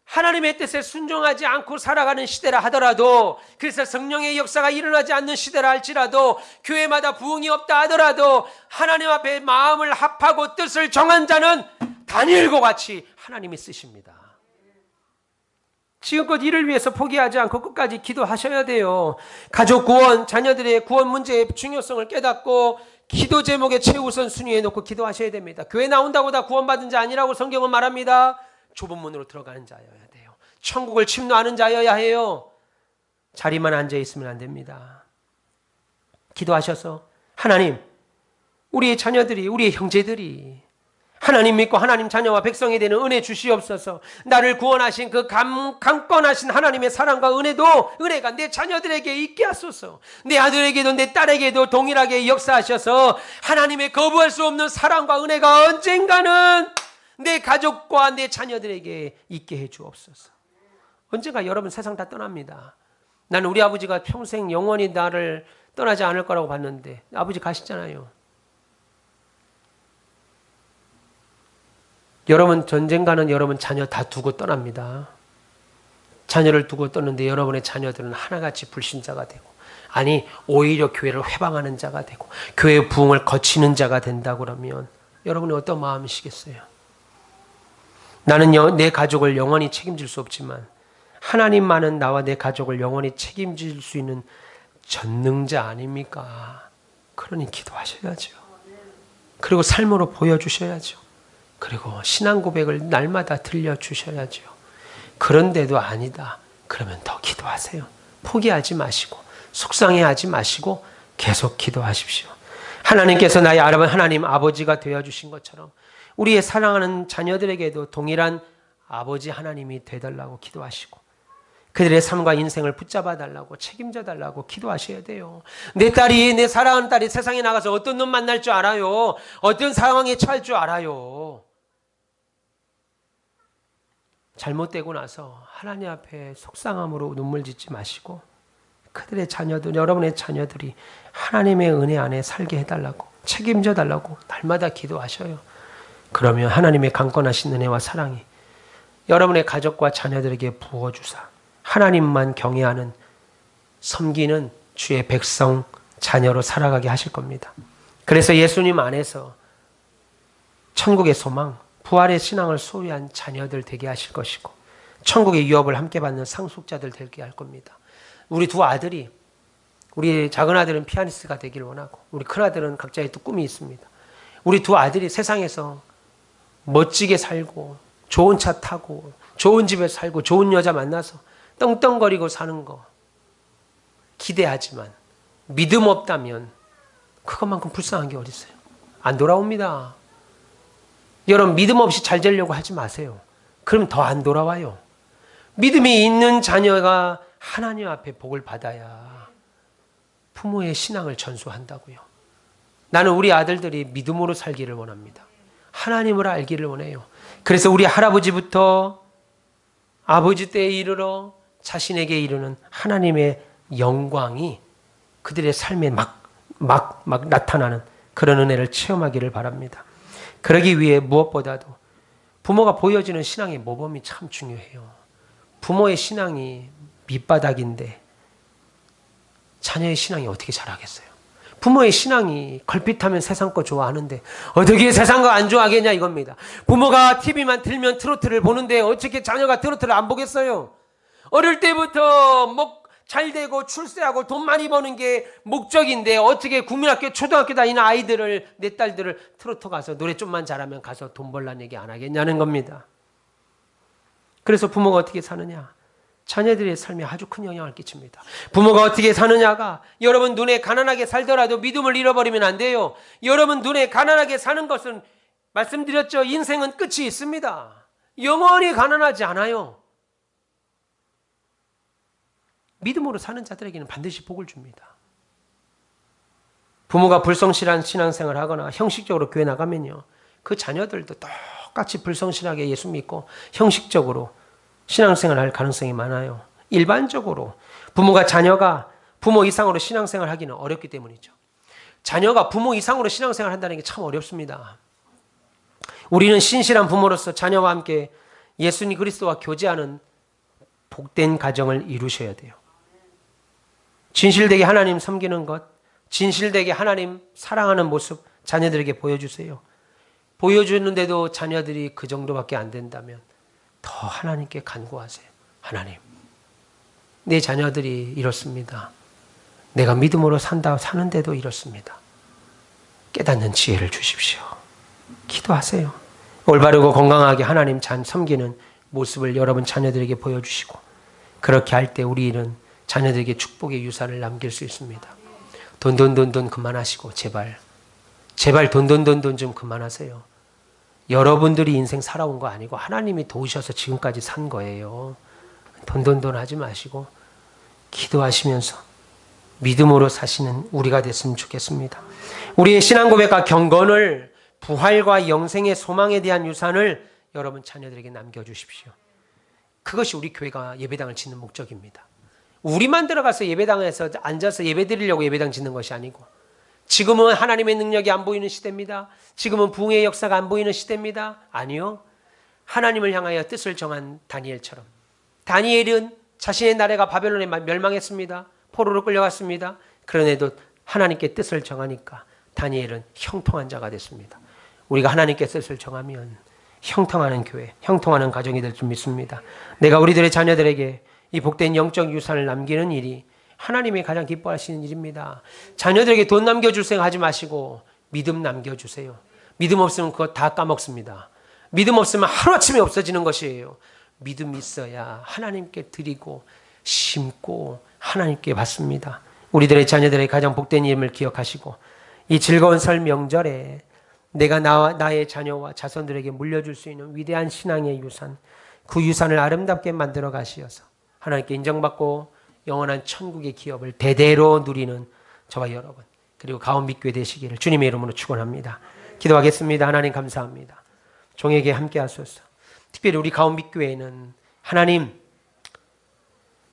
[SPEAKER 1] 하나님의 뜻에 순종하지 않고 살아가는 시대라 하더라도, 그래서 성령의 역사가 일어나지 않는 시대라 할지라도, 교회마다 부흥이 없다 하더라도 하나님 앞에 마음을 합하고 뜻을 정한 자는 다니엘과 같이 하나님이 쓰십니다. 지금껏 이를 위해서 포기하지 않고 끝까지 기도하셔야 돼요. 가족 구원, 자녀들의 구원 문제의 중요성을 깨닫고 기도 제목에 최우선 순위에 놓고 기도하셔야 됩니다. 교회 나온다고 다 구원받은 자 아니라고 성경은 말합니다. 좁은 문으로 들어가는 자여야 돼요. 천국을 침노하는 자여야 해요. 자리만 앉아 있으면 안 됩니다. 기도하셔서 하나님, 우리의 자녀들이, 우리의 형제들이 하나님 믿고 하나님 자녀와 백성이 되는 은혜 주시옵소서. 나를 구원하신 그 강권하신 하나님의 사랑과 은혜가 내 자녀들에게 있게 하소서. 내 아들에게도 내 딸에게도 동일하게 역사하셔서 하나님의 거부할 수 없는 사랑과 은혜가 언젠가는 내 가족과 내 자녀들에게 있게 해 주옵소서. 언젠가 여러분 세상 다 떠납니다. 나는 우리 아버지가 평생 영원히 나를 떠나지 않을 거라고 봤는데 아버지 가시잖아요. 여러분 전쟁가는 여러분 자녀 다 두고 떠납니다. 자녀를 두고 떠는데 여러분의 자녀들은 하나같이 불신자가 되고 아니 오히려 교회를 회방하는 자가 되고 교회의 부흥을 거치는 자가 된다 그러면 여러분이 어떤 마음이시겠어요? 나는 내 가족을 영원히 책임질 수 없지만 하나님만은 나와 내 가족을 영원히 책임질 수 있는 전능자 아닙니까? 그러니 기도하셔야죠. 그리고 삶으로 보여주셔야죠. 그리고 신앙 고백을 날마다 들려주셔야죠. 그런데도 아니다. 그러면 더 기도하세요. 포기하지 마시고 속상해하지 마시고 계속 기도하십시오. 하나님께서 나의 하나님 아버지가 되어주신 것처럼 우리의 사랑하는 자녀들에게도 동일한 아버지 하나님이 되달라고 기도하시고 그들의 삶과 인생을 붙잡아 달라고 책임져 달라고 기도하셔야 돼요. 내 사랑하는 딸이 세상에 나가서 어떤 놈 만날 줄 알아요? 어떤 상황에 처할 줄 알아요? 잘못되고 나서 하나님 앞에 속상함으로 눈물 짓지 마시고 그들의 자녀들, 여러분의 자녀들이 하나님의 은혜 안에 살게 해달라고 책임져 달라고 날마다 기도하셔요. 그러면 하나님의 강권하신 은혜와 사랑이 여러분의 가족과 자녀들에게 부어주사 하나님만 경외하는 섬기는 주의 백성 자녀로 살아가게 하실 겁니다. 그래서 예수님 안에서 천국의 소망, 부활의 신앙을 소유한 자녀들 되게 하실 것이고 천국의 유업을 함께 받는 상속자들 되게 할 겁니다. 우리 두 아들이 우리 작은 아들은 피아니스트가 되길 원하고 우리 큰 아들은 각자의 또 꿈이 있습니다. 우리 두 아들이 세상에서 멋지게 살고 좋은 차 타고 좋은 집에 살고 좋은 여자 만나서 떵떵거리고 사는 거 기대하지만 믿음 없다면 그것만큼 불쌍한 게 어디 있어요? 안 돌아옵니다. 여러분 믿음 없이 잘 되려고 하지 마세요. 그럼 더 안 돌아와요. 믿음이 있는 자녀가 하나님 앞에 복을 받아야 부모의 신앙을 전수한다고요. 나는 우리 아들들이 믿음으로 살기를 원합니다. 하나님을 알기를 원해요. 그래서 우리 할아버지부터 아버지 때에 이르러 자신에게 이르는 하나님의 영광이 그들의 삶에 막 나타나는 그런 은혜를 체험하기를 바랍니다. 그러기 위해 무엇보다도 부모가 보여주는 신앙의 모범이 참 중요해요. 부모의 신앙이 밑바닥인데 자녀의 신앙이 어떻게 자라겠어요? 부모의 신앙이 걸핏하면 세상 거 좋아하는데 어떻게 세상 거 안 좋아하겠냐 이겁니다. 부모가 TV만 틀면 트로트를 보는데 어떻게 자녀가 트로트를 안 보겠어요? 어릴 때부터 잘 되고 출세하고 돈 많이 버는 게 목적인데 어떻게 국민학교 초등학교 다니는 아이들을 내 딸들을 트로트 가서 노래 좀만 잘하면 가서 돈 벌라는 얘기 안 하겠냐는 겁니다. 그래서 부모가 어떻게 사느냐? 자녀들의 삶에 아주 큰 영향을 끼칩니다. 부모가 어떻게 사느냐가 여러분 눈에 가난하게 살더라도 믿음을 잃어버리면 안 돼요. 여러분 눈에 가난하게 사는 것은 말씀드렸죠. 인생은 끝이 있습니다. 영원히 가난하지 않아요. 믿음으로 사는 자들에게는 반드시 복을 줍니다. 부모가 불성실한 신앙생활을 하거나 형식적으로 교회 나가면요. 그 자녀들도 똑같이 불성실하게 예수 믿고 형식적으로 신앙생활을 할 가능성이 많아요. 일반적으로 자녀가 부모 이상으로 신앙생활을 하기는 어렵기 때문이죠. 자녀가 부모 이상으로 신앙생활을 한다는 게 참 어렵습니다. 우리는 신실한 부모로서 자녀와 함께 예수님 그리스도와 교제하는 복된 가정을 이루셔야 돼요. 진실되게 하나님 섬기는 것, 진실되게 하나님 사랑하는 모습 자녀들에게 보여주세요. 보여주는데도 자녀들이 그 정도밖에 안 된다면 더 하나님께 간구하세요. 하나님, 내 자녀들이 이렇습니다. 내가 믿음으로 사는데도 이렇습니다. 깨닫는 지혜를 주십시오. 기도하세요. 올바르고 건강하게 하나님 섬기는 모습을 여러분 자녀들에게 보여주시고 그렇게 할 때 우리는 자녀들에게 축복의 유산을 남길 수 있습니다. 돈 그만하시고 제발 돈 좀 그만하세요. 여러분들이 인생 살아온 거 아니고 하나님이 도우셔서 지금까지 산 거예요. 돈 하지 마시고 기도하시면서 믿음으로 사시는 우리가 됐으면 좋겠습니다. 우리의 신앙 고백과 경건을 부활과 영생의 소망에 대한 유산을 여러분 자녀들에게 남겨주십시오. 그것이 우리 교회가 예배당을 짓는 목적입니다. 우리만 들어가서 예배당에서 앉아서 예배 드리려고 예배당 짓는 것이 아니고 지금은 하나님의 능력이 안 보이는 시대입니다. 지금은 부흥의 역사가 안 보이는 시대입니다. 아니요. 하나님을 향하여 뜻을 정한 다니엘처럼 다니엘은 자신의 나라가 바벨론에 멸망했습니다. 포로로 끌려갔습니다. 그런데도 하나님께 뜻을 정하니까 다니엘은 형통한 자가 됐습니다. 우리가 하나님께 뜻을 정하면 형통하는 교회, 형통하는 가정이 될 줄 믿습니다. 내가 우리들의 자녀들에게 이 복된 영적 유산을 남기는 일이 하나님이 가장 기뻐하시는 일입니다. 자녀들에게 돈 남겨줄 생각하지 마시고 믿음 남겨주세요. 믿음 없으면 그거 다 까먹습니다. 믿음 없으면 하루아침에 없어지는 것이에요. 믿음이 있어야 하나님께 드리고 심고 하나님께 받습니다. 우리들의 자녀들의 가장 복된 이름을 기억하시고 이 즐거운 설 명절에 내가 나의 자녀와 자손들에게 물려줄 수 있는 위대한 신앙의 유산, 그 유산을 아름답게 만들어 가시어서 하나님께 인정받고 영원한 천국의 기업을 대대로 누리는 저와 여러분, 그리고 가온 믿교회 되시기를 주님의 이름으로 축원합니다. 기도하겠습니다. 하나님 감사합니다. 종에게 함께 하소서. 특별히 우리 가온 믿교회는 하나님